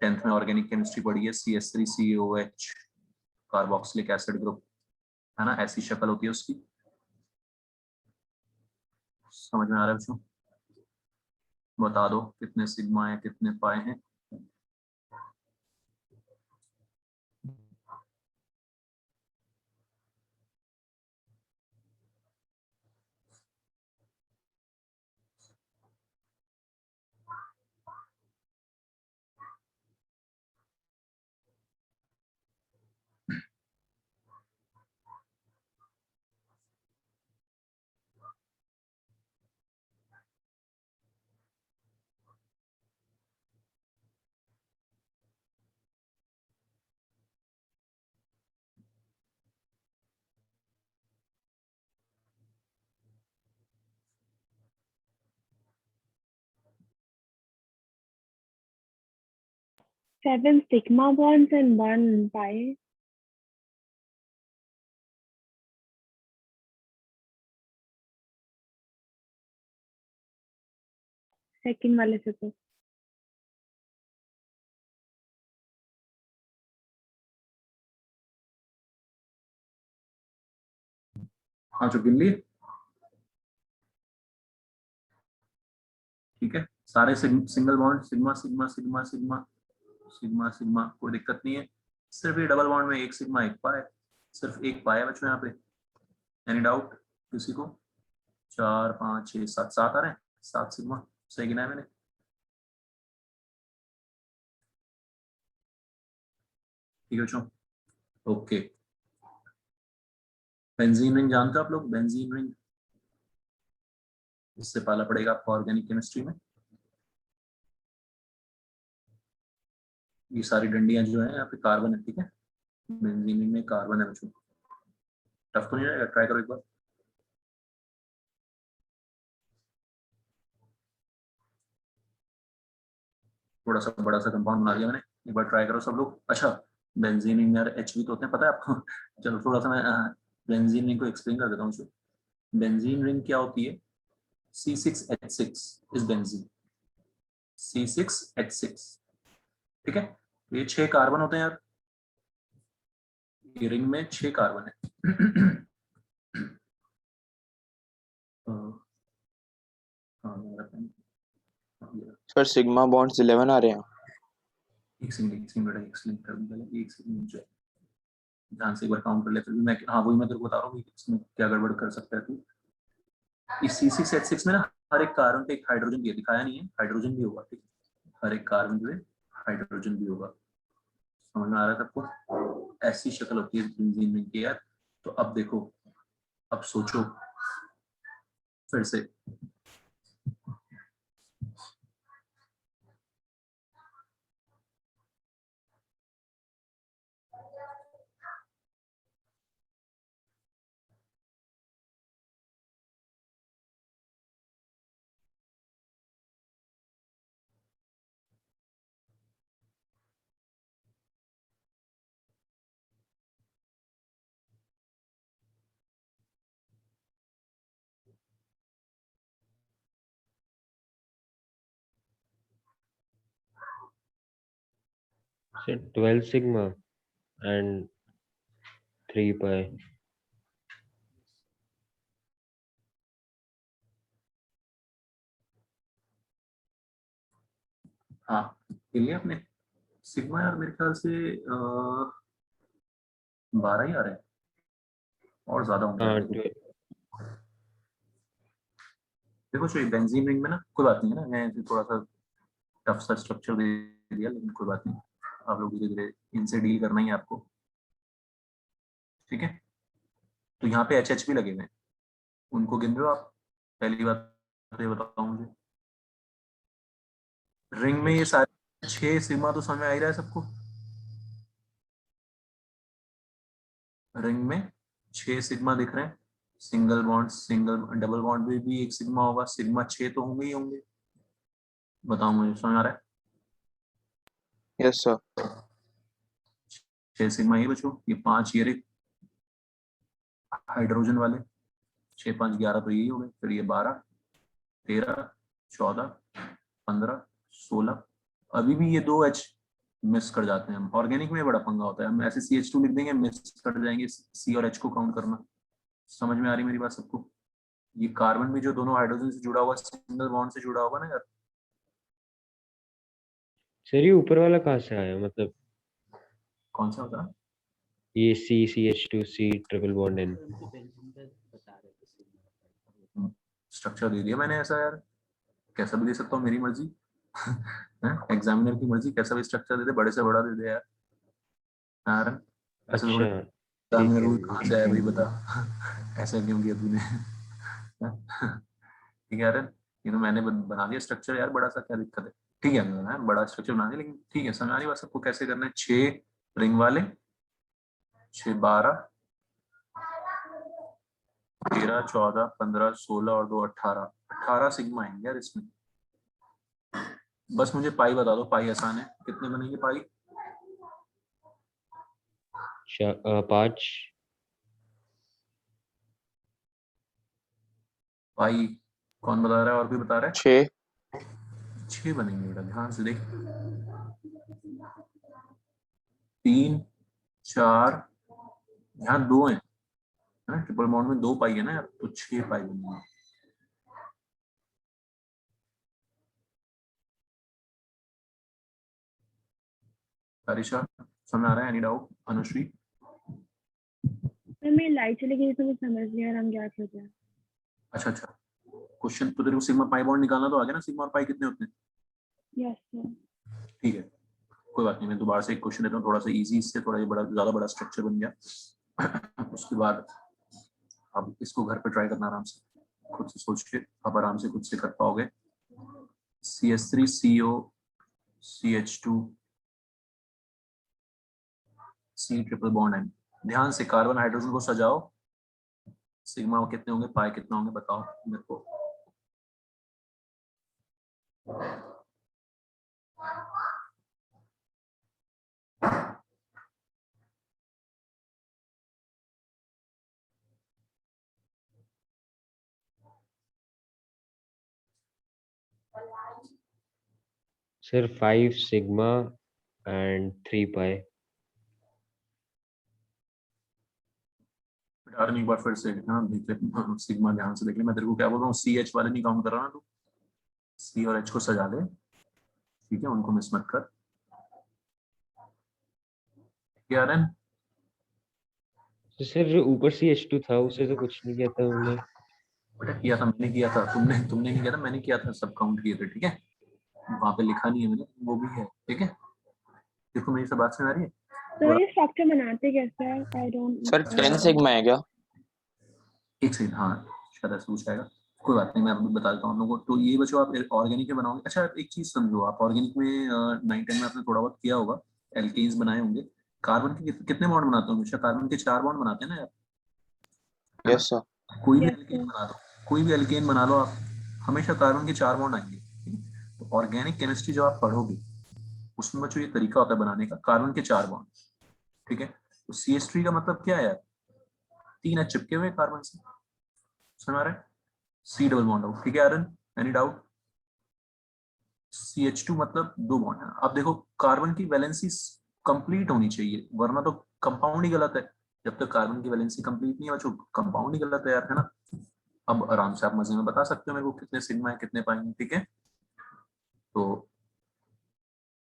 10th में ऑर्गेनिक केमिस्ट्री पढ़ी है, CH3COH कार्बोक्सिलिक एसिड ग्रुप, है ना, ऐसी शक्ल होती है उसकी। समझ में आ रहा है बच्चों? बता दो कितने सिग्मा है कितने पाए हैं। Seven sigma bonds and one pi. Second वाले से तो हाँ जो गिन लिए, ठीक है। सारे single bond sigma sigma sigma sigma sigma sigma, कोई दिक्कत नहीं है। सिर्फ ये डबल बॉन्ड में एक सिग्मा 1 पाए, सिर्फ एक पाया बच्चों यहाँ पे। एनी डाउट किसी को? 4 5 6 7, 7 आ रहे हैं, 7 सिग्मा सही गिना है मैंने। ठीक है बच्चों, ओके। बेंजीन रिंग जानते हो आप लोग? बेंजीन रिंग, इससे पाला पड़ेगा आपको ऑर्गेनिक केमिस्ट्री में। ये सारी डंडियां जो है यहाँ पे कार्बन है, ठीक है। बेंजीन रिंग में कार्बन है बच्चों। टफ तो नहीं रहेगा, ट्राई करो एक बार। थोड़ा सा बड़ा सा कंपाउंड बना दिया मैंने, एक बार ट्राई करो सब लोग। अच्छा, बेंजीन रिंग में यार H भी तो होते हैं, पता है आपको? चलो थोड़ा सा मैं बेंजीन रिंग को एक्सप्लेन कर देता हूँ। बेंजीन रिंग क्या होती है? C6H6 इज बेंजीन, C6H6, ठीक है। ये 6 कार्बन होते हैं यार, ये रिंग में 6 कार्बन है। सर सिग्मा बॉन्ड्स 11 आ रहे हैं। एक सेकंड बेटा, एक सेकंड कर दूं पहले, एक सेकंड जो है ध्यान से एक बार काउंट कर ले, फिर भी मैं, हाँ वही मैं तेरे को बता रहा हूँ कि इसमें क्या गड़बड़ कर सकता है तू। इस C6H6 में ना हर एक कार्बन पे एक हाइड्रोजन भी है, दिखाया नहीं है, हाइड्रोजन भी होगा, ठीक है। हर एक कार्बन पे हाइड्रोजन भी होगा। समझ में आ रहा है सबको? ऐसी शक्ल होती है बेंजीन रिंग की यार। तो अब देखो, अब सोचो फिर से। So 12 sigma and 3 pi. हाँ गिन लिया आपने? सिग्मा यार मेरे ख्याल से 12 ही आ रहे हैं, और ज्यादा होंगे यार हाँ देखो। देखो जो बेंजीन रिंग में ना कोई बात नहीं है ना, मैं ऐसे थोड़ा सा टफ सा स्ट्रक्चर दे दिया, लेकिन कोई बात नहीं, आप लोग धीरे धीरे इनसे डील करना ही है आपको, ठीक है। तो यहाँ पे एच भी लगे हुए हैं, उनको गिन रहे हो आप? पहली बात तो ये बताओ मुझे, रिंग में ये सारे 6 सिग्मा तो समझ में आ ही रहा है सबको? रिंग में 6 सिग्मा दिख रहे हैं, single bond, single double bond में भी एक सिग्मा होगा, सिग्मा 6 तो होंगे ही होंगे। बताओ मुझे, समझ आ रहा है? Yes sir. 6 सिग्मा ये बच्चों, ये 5 ये हाइड्रोजन वाले, 6 5 11 तो यही हो गए, फिर ये 12 13 14 15 16, अभी भी ये 2 H मिस कर जाते हैं हम। ऑर्गेनिक में बड़ा पंगा होता है, हम ऐसे CH2 लिख देंगे, मिस कर जाएंगे C और H को काउंट करना। समझ में आ रही मेरी बात सबको? ये कार्बन में जो दोनों हाइड्रोजन से जुड़ा हुआ सिंगल बॉन्ड से जुड़ा होगा ना यार, सर ये ऊपर वाला कहाँ से आया, मतलब कौन सा होता है? ये CH2C triple bond N? Structure दे दिया मैंने ऐसा यार, कैसा भी दे सकता हूँ, मेरी मर्जी। एग्जामिनर की मर्जी, कैसा भी स्ट्रक्चर दे दे, बड़े से बड़ा दे दे यार। यार ऐसे थोड़े, अच्छा ठीक एग्जामिनर है। रूल कहाँ से आया भाई बता। ऐसा क्यों किया तूने? ठीक है यार, ये तो मैंने बना दिया स्ट्रक्चर यार, बड़ा सा, क्या दिक्कत है? ठीक है मैंने बड़ा स्ट्रक्चर बना दिया, लेकिन ठीक है, समझ आ रही बात सबको कैसे करना है? 6 रिंग वाले, 6 12 13 14 15 16 और 2 18, 18 सिग्मा आएंगे यार इसमें। बस मुझे पाई बता दो, पाई आसान है, कितने बनेंगे पाई? 5। पाई कौन बता रहा है, और भी बता रहा है? 6। 6 बनेंगे बेटा, ध्यान से देख। 3 4, यहाँ 2 है ना, ट्रिपल बॉन्ड में 2 पाई है ना यार, तो 6 पाई बनेंगे। तारिशा समझ आ रहा है? Any doubt? अनुश्री? सर मेरी लाइट चली गई तो मैं समझ नहीं आ रहा हम क्या कर रहे हैं। अच्छा अच्छा, क्वेश्चन तो तेरे को सिग्मा पाई बॉन्ड निकालना तो आ गया ना, सिग्मा और पाई कितने होते हैं? Yes sir. ठीक है, कोई बात नहीं, मैं दोबारा से एक क्वेश्चन देता हूँ, थोड़ा सा इजी, इससे थोड़ा ये बड़ा ज्यादा बड़ा स्ट्रक्चर बन गया। उसके बाद अब इसको घर पे ट्राई करना आराम से, खुद से सोच के आप आराम से खुद से कर पाओगे। CH3CO CH2 C triple bond N, ध्यान से कार्बन हाइड्रोजन को सजाओ, सिग्मा कितने होंगे, पाई कितना होंगे, बताओ मेरे को। सर 5 सिग्मा एंड 3 पाई। बेटा एक बार फिर से हाँ देख ले, सिग्मा ध्यान से देख ले, मैं तेरे को क्या बोल रहा हूँ, CH वाले नहीं काउंट कर रहा ना तू, C और H को सजा ले, ठीक है, उनको मिस मत कर। क्या रन? तो सर जो ऊपर CH2 था उसे तो कुछ नहीं किया था हमने। बेटा किया था, मैंने किया था, तुमने नहीं किया था, मैंने किया था, सब काउंट किए थे, ठीक है, वहां पे लिखा नहीं है मैंने, वो भी है, ठीक है। देखो मेरी सब बात समझ आ रही है? तो थोड़ा ये स्ट्रक्चर बनाते कैसे हैं? I don't. सर 10 सिग्मा है क्या? एक सेकंड, हाँ शायद ऐसा कुछ आएगा, कोई बात नहीं, मैं अभी बता देता हूँ आप लोगों को। तो ये बच्चों आप ऑर्गेनिक में बनाओगे, अच्छा एक चीज समझो, आप ऑर्गेनिक में 9 10 में आपने थोड़ा बहुत किया होगा, एल्केन्स बनाए होंगे, कार्बन के कितने बॉन्ड बनाते हो हमेशा? कार्बन के 4 बॉन्ड बनाते हैं ना यार, है ना? Yes sir. कोई भी यस एल्केन सर। बना लो, कोई भी एल्केन बना लो आप, हमेशा कार्बन के 4 बॉन्ड आएंगे, ठीक है? तो ऑर्गेनिक केमिस्ट्री जब आप पढ़ोगे, उसमें बच्चों ये तरीका होता है बनाने का, कार्बन के 4 बॉन्ड, ठीक है। तो CH3 का मतलब क्या है यार? 3 H चिपके हुए कार्बन से, समझ आ रहा है? C डबल बॉन्ड आउट, ठीक है आरन? Any doubt? CH2 मतलब 2 बॉन्ड है। अब देखो कार्बन की वैलेंसी कंप्लीट होनी चाहिए, वरना तो कंपाउंड ही गलत है। जब तक कार्बन की वैलेंसी कंप्लीट नहीं है बच्चों, कंपाउंड ही गलत है यार, है ना? अब आराम से आप मजे में बता सकते हो मेरे को कितने सिग्मा है, कितने पाएंगे, ठीक है? तो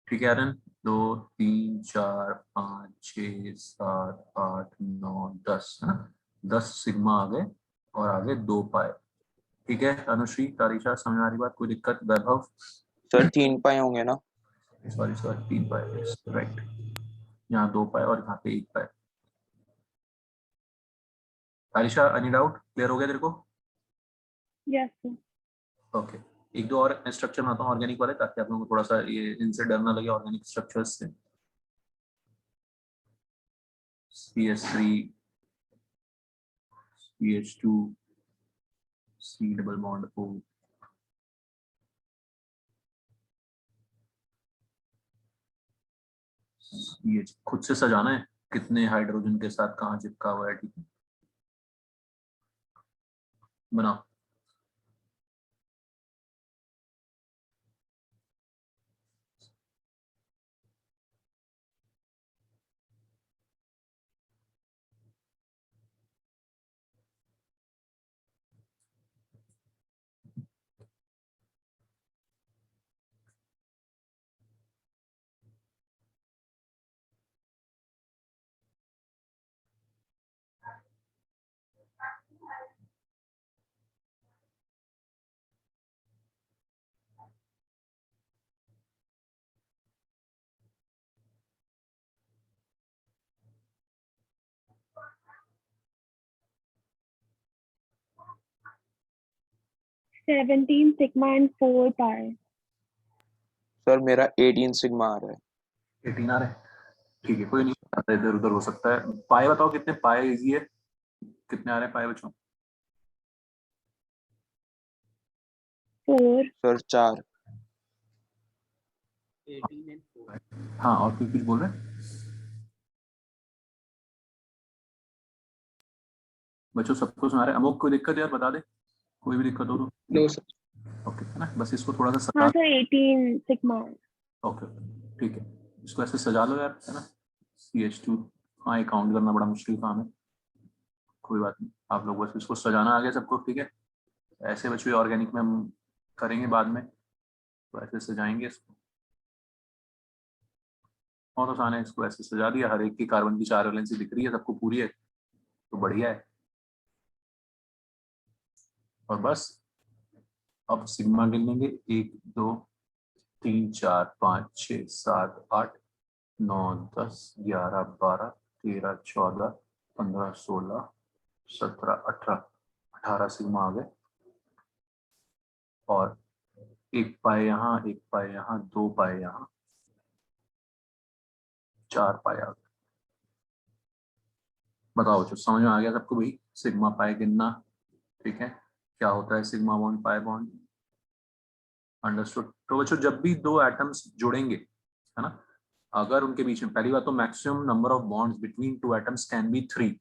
ठीक है आरन, 2 3 4 5 6 7 8 9 10, है ना? 10 सिग्मा आ गए और आगे 2 पाए, ठीक है अनुश्री, तारिशा, समझ आ रही बात? कोई दिक्कत? वैभव? सर 3 पाए होंगे ना? सॉरी सॉरी, 3 पाए, राइट। यहाँ 2 पाए और यहाँ पे 1 पाए। Tarisha, any doubt? क्लियर हो गया तेरे को? Yes sir. ओके, एक दो और स्ट्रक्चर बनाता हूँ ऑर्गेनिक वाले, ताकि आप लोगों को थोड़ा सा ये इनसे डर ना लगे ऑर्गेनिक स्ट्रक्चर्स से। CH3, CH2, C double bond O। ये खुद से सजाना है कितने हाइड्रोजन के साथ कहाँ चिपका हुआ है, ठीक है? बनाओ। Seventeen sigma and 4 pi. Sir मेरा 18 सिग्मा आ रहा है। 18 आ रहा है, ठीक है, कोई नहीं, इधर उधर हो सकता है। पाए बताओ कितने पाए, इजी है। कितने आ रहे हैं पाए बच्चों? 4। सर 4। हाँ, और कोई कुछ बोल रहे हैं? बच्चों सबको सुना रहे हैं? अमोक कोई दिक्कत यार बता दे, कोई भी दिक्कत हो तो। No sir. ओके है ना, बस इसको थोड़ा सा हाँ सजा। Sir 18 sigma. ओके ठीक है, इसको ऐसे सजा लो यार, है ना? CH2, हाँ, ये काउंट करना बड़ा मुश्किल काम है, कोई बात नहीं, आप लोग बस इसको सजाना आ गया सबको, ठीक है? ऐसे बच्चों ऑर्गेनिक में हम करेंगे बाद में, तो ऐसे सजाएंगे इसको। और आसान है, इसको ऐसे सजा दिया, हर एक की कार्बन की 4 वैलेंसी दिख रही है सबको, पूरी है तो बढ़िया है। और बस अब सिग्मा गिन लेंगे, 1 2 3 4 5 6 7 8 9 10 11 12 13 14 15 16 17 18 18 सिग्मा आ गए। और 1 पाए यहाँ, 1 पाए यहाँ, 2 पाए यहाँ, 4 पाए आ गए। बताओ जो समझ में आ गया सबको भाई, सिग्मा पाए गिनना, ठीक है? क्या होता है सिग्मा बॉन्ड पाए बॉन्ड, अंडरस्टूड? तो बच्चों जब भी दो एटम्स जुड़ेंगे, है ना, अगर उनके बीच में, पहली बात तो maximum number of bonds between two atoms can be 3।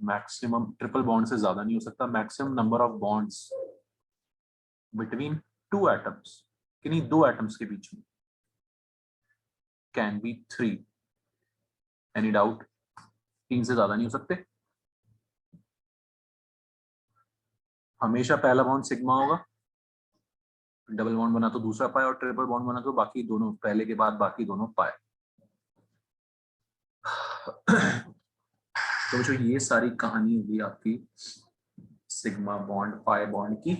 Maximum triple bond से ज्यादा नहीं हो सकता। Maximum number of bonds between two atoms, किन्हीं दो एटम्स के बीच में, कैन बी 3। Any doubt? 3 से ज्यादा नहीं हो सकते। हमेशा पहला बॉन्ड सिग्मा होगा, डबल बॉन्ड बना तो दूसरा पाए, और ट्रिपल बॉन्ड बना तो बाकी दोनों, पहले के बाद बाकी दोनों पाए। तो जो ये सारी कहानी होगी आपकी सिग्मा बॉन्ड पाई बॉन्ड की।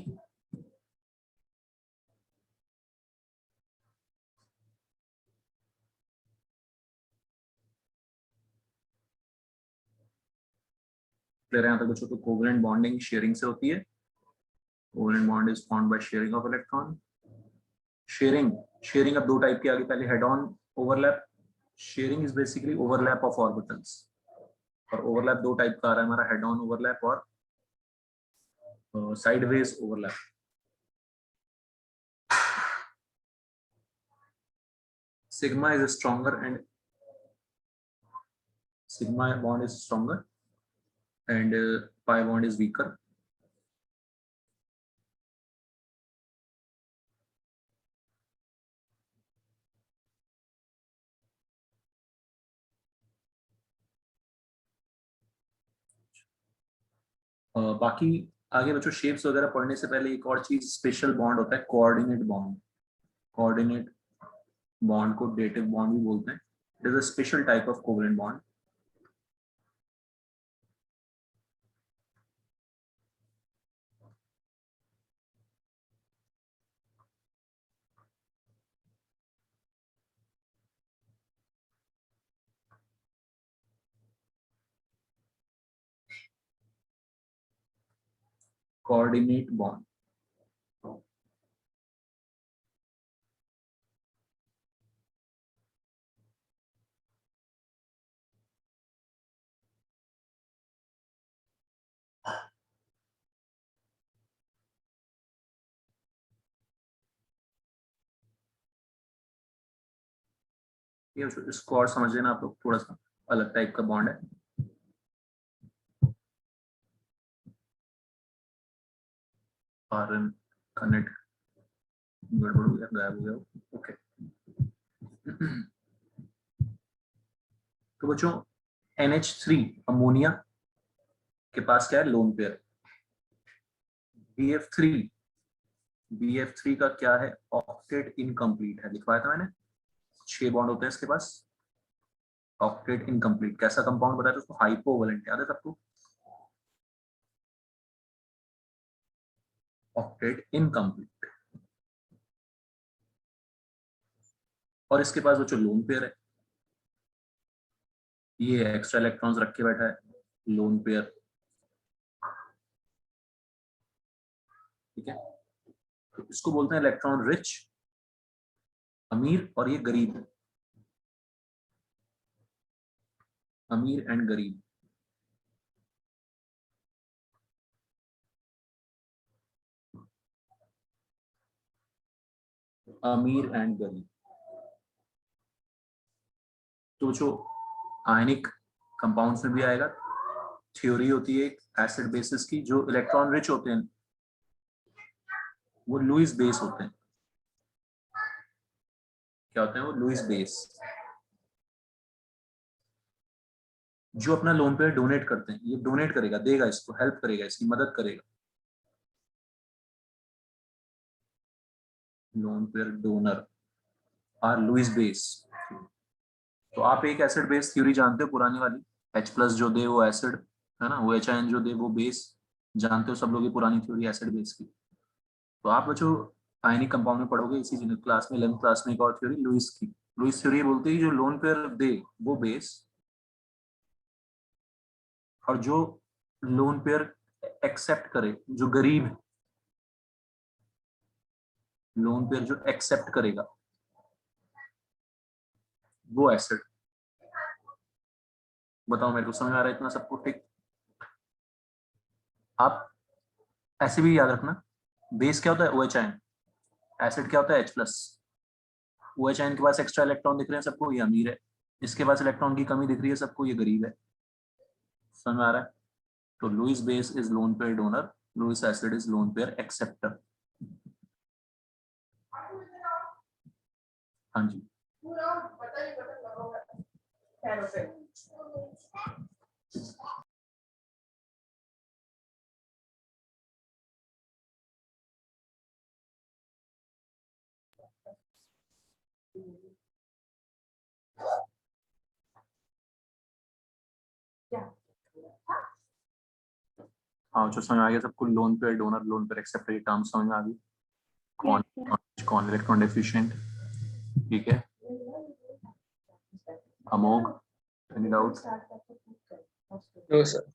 क्लियर है यहाँ तक बच्चों? तो कोवेलेंट बॉन्डिंग शेयरिंग से होती है। Covalent bond is formed by sharing of electron. Sharing, sharing अब दो टाइप की आ गई, पहले head on overlap. Sharing is basically overlap of orbitals, और ओवरलैप दो टाइप का आ रहा है हमारा, हेड ऑन ओवरलैप और sideways overlap. sigma is stronger and sigma bond is stronger and pi bond is weaker. बाकी आगे बच्चों शेप्स वगैरह पढ़ने से पहले एक और चीज, स्पेशल बॉन्ड होता है कोऑर्डिनेट बॉन्ड। कोऑर्डिनेट बॉन्ड को डेटिव बॉन्ड भी बोलते हैं। It is a special type of covalent bond. Coordinate bond. ये इसको और समझ लेना आप लोग, थोड़ा सा अलग टाइप का बॉन्ड है। आरएन कनेक्ट गड़बड़ हो गया, गायब हो गया। ओके तो बच्चों NH3 अमोनिया के पास क्या है, लोन पेयर। BF3 का क्या है, ऑक्टेट इनकम्प्लीट है, लिखवाया था मैंने, 6 बॉन्ड होते हैं इसके पास। ऑक्टेट इनकम्प्लीट कैसा कंपाउंड बताया था उसको, हाइपोवैलेंट, याद है सबको। ऑक्टेट इनकम्प्लीट, और इसके पास जो लोन पेयर है, ये एक्स्ट्रा इलेक्ट्रॉन्स रख के बैठा है, लोन पेयर, ठीक है। तो इसको बोलते हैं इलेक्ट्रॉन रिच, अमीर, और ये गरीब, अमीर एंड गरीब। अमीर एंड गरीब। तो जो आयनिक कंपाउंड्स में भी आएगा, थ्योरी होती है एक एसिड बेसिस की, जो इलेक्ट्रॉन रिच होते हैं वो लुईस बेस होते हैं। क्या होते हैं वो, लुईस बेस। जो अपना लोन पेयर डोनेट करते हैं, ये डोनेट करेगा, देगा, इसको हेल्प करेगा, इसकी मदद करेगा। Lone pair donor are Lewis base. तो आप एक एसिड बेस थ्योरी जानते हो पुरानी वाली, H+ जो दे वो एसिड है ना, वो HN जो दे वो बेस, जानते हो सब लोग ये पुरानी थ्योरी एसिड बेस की। तो आप बच्चों आयनिक कंपाउंड में पढ़ोगे इसी क्लास में, 11th क्लास में, एक और थ्योरी लुईस की। लुईस थ्योरी बोलती है जो लोन पेयर दे वो बेस, और जो लोन पेयर एक्सेप्ट करे, जो गरीब है, लोन पेयर जो एक्सेप्ट करेगा वो एसिड। बताओ मेरे को समझ आ रहा है इतना सबको, ठीक। आप ऐसे भी याद रखना, बेस क्या होता है, OH आयन, एसिड क्या होता है, H+। OH आयन के पास एक्स्ट्रा इलेक्ट्रॉन दिख रहे हैं सबको, ये अमीर है। इसके पास इलेक्ट्रॉन की कमी दिख रही है सबको, ये गरीब है। समझ में आ रहा है। तो Lewis base is lone pair donor, Lewis acid is lone pair acceptor. हाँ जी। हाँ जो समझ आ गया सबको, lone pair donor, lone pair acceptor, ये टर्म समझ में आ गई। कौन कौन इलेक्ट्रॉन डेफिशिएंट, ठीक है। Amogh, any doubt. No sir.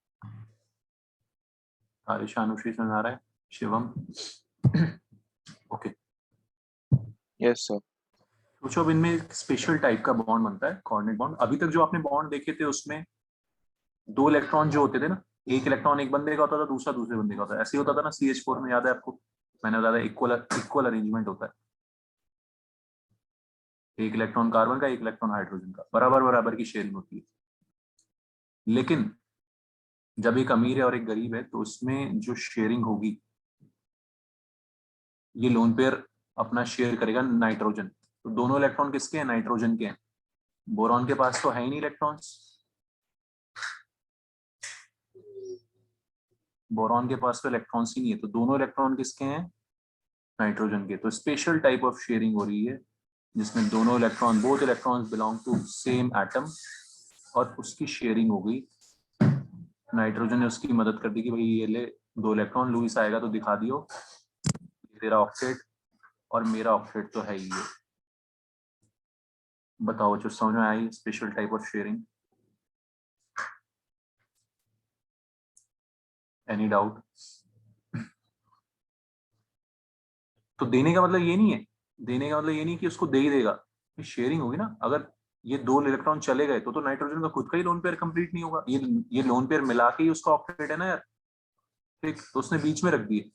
Arisha, Anushri समझ आ रहा है, शिवम। Okay yes sir. सोचो अब इनमें एक स्पेशल टाइप का बॉन्ड बनता है, कोऑर्डिनेट बॉन्ड। अभी तक जो आपने बॉन्ड देखे थे उसमें 2 इलेक्ट्रॉन जो होते थे ना, एक इलेक्ट्रॉन एक बंदे का होता था, दूसरा दूसरे बंदे का होता था, ऐसे ही होता था ना CH4 में, याद है आपको, मैंने बताया था इक्वल अरेंजमेंट होता है, एक इलेक्ट्रॉन कार्बन का, एक इलेक्ट्रॉन हाइड्रोजन का, बराबर बराबर की शेयरिंग होती है। लेकिन जब एक अमीर है और एक गरीब है, तो उसमें जो शेयरिंग होगी, ये लोन पेयर अपना शेयर करेगा नाइट्रोजन। तो दोनों इलेक्ट्रॉन किसके हैं, नाइट्रोजन के हैं। बोरॉन के पास तो है ही नहीं इलेक्ट्रॉन्स, बोरॉन के पास तो इलेक्ट्रॉन्स ही नहीं है, तो दोनों इलेक्ट्रॉन किसके हैं, नाइट्रोजन के। तो स्पेशल टाइप ऑफ शेयरिंग हो रही है जिसमें दोनों electron, both electrons belong to same atom, और उसकी शेयरिंग हो गई। नाइट्रोजन ने उसकी मदद कर दी कि भाई ये ले 2 इलेक्ट्रॉन, लुईस आएगा तो दिखा दियो, तेरा ऑक्टेट और मेरा ऑक्टेट तो है ही है। बताओ जो समझ में आई special type of sharing, any doubt. तो देने का मतलब ये नहीं है, देने का मतलब ये नहीं कि उसको दे ही देगा, शेयरिंग होगी ना। अगर ये 2 इलेक्ट्रॉन चले गए तो नाइट्रोजन का खुद का ही लोन पेयर कंप्लीट नहीं होगा, ये लोन पेयर मिला के ही उसका ऑक्टेट है ना यार, ठीक। तो उसने बीच में रख दिए,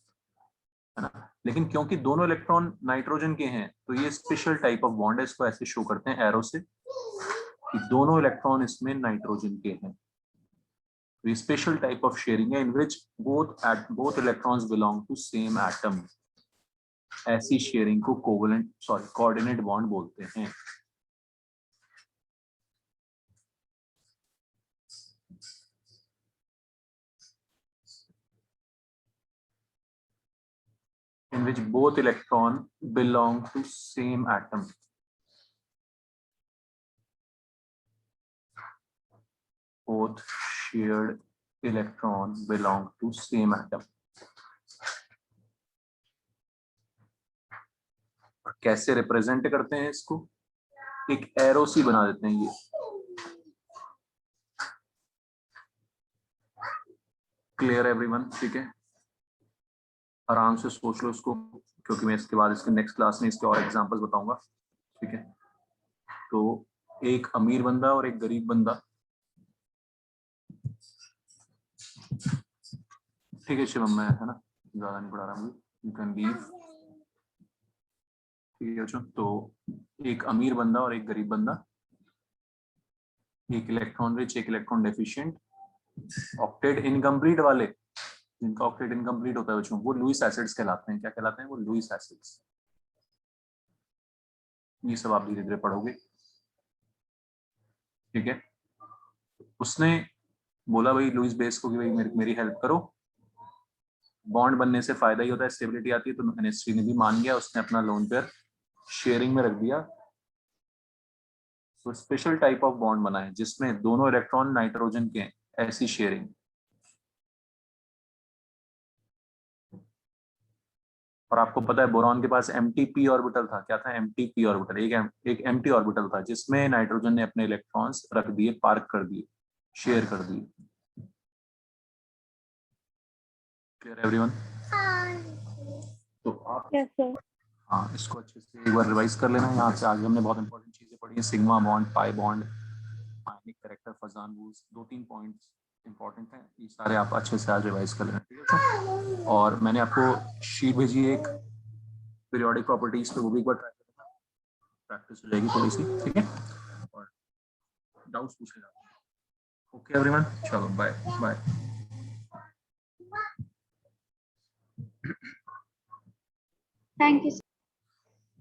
है ना। लेकिन क्योंकि दोनों इलेक्ट्रॉन नाइट्रोजन के हैं तो ये स्पेशल टाइप ऑफ बॉन्ड है, इसको ऐसे शो करते हैं एरो से कि दोनों इलेक्ट्रॉन इसमें नाइट्रोजन के हैं। तो ये स्पेशल टाइप ऑफ शेयरिंग है in which both electrons belong to same atom. ऐसी शेयरिंग को कोऑर्डिनेट बॉन्ड बोलते हैं। in which both electron belong to same atom. Both shared electron belong to same atom. कैसे रिप्रेजेंट करते हैं इसको, एक एरो सी बना देते हैं। ये क्लियर एवरीवन, ठीक है। आराम से सोच लो इसको, क्योंकि मैं इसके बाद इसके नेक्स्ट क्लास में इसके और एग्जांपल्स बताऊंगा, ठीक है। तो एक अमीर बंदा और एक गरीब बंदा, ठीक है शिवम, मैं है ना ज्यादा नहीं पढ़ा रहा हूँ, यू कैन लीव, ठीक है बच्चों। तो एक अमीर बंदा और एक गरीब बंदा, एक इलेक्ट्रॉन रिच एक इलेक्ट्रॉन डेफिशिएंट, ऑक्टेट इनकम्प्लीट वाले, जिनका ऑक्टेट इनकम्प्लीट होता है बच्चों, वो लुईस एसिड्स कहलाते हैं। क्या कहलाते हैं वो? Lewis acids. ये सब आप धीरे धीरे पढ़ोगे, ठीक है। उसने बोला भाई लुईस बेस को कि भाई मेरी हेल्प करो, बॉन्ड बनने से फायदा ही होता है, स्टेबिलिटी आती है। तो NH3 ने भी मान गया, उसने अपना लोन पेयर शेयरिंग में रख दिया। तो स्पेशल टाइप ऑफ बॉन्ड बना है जिसमें दोनों इलेक्ट्रॉन नाइट्रोजन के हैं, ऐसी शेयरिंग। और आपको पता है बोरॉन के पास एम्प्टी ऑर्बिटल था। क्या था? एम्प्टी ऑर्बिटल, एक एम्प्टी ऑर्बिटल था जिसमें नाइट्रोजन ने अपने इलेक्ट्रॉन्स रख दिए, पार्क कर दिए, शेयर कर दिए। Clear everyone? तो आप यस सर। हाँ, इसको अच्छे से एक बार रिवाइज कर लेना। यहाँ से आगे हमने बहुत इंपॉर्टेंट चीजें पढ़ी हैं, sigma bond, pi bond, ionic character, Fajan rules, 2-3 points important हैं, ये सारे आप अच्छे से आज रिवाइज कर लेना, ठीक है। और मैंने आपको शीट भेजी है एक पीरियोडिक प्रॉपर्टीज पे, वो भी एक बार ट्राई करना, प्रैक्टिस हो जाएगी थोड़ी सी, ठीक है। और डाउट्स पूछ लेना। ओके एवरीवन, चलो बाय बाय। Thank you.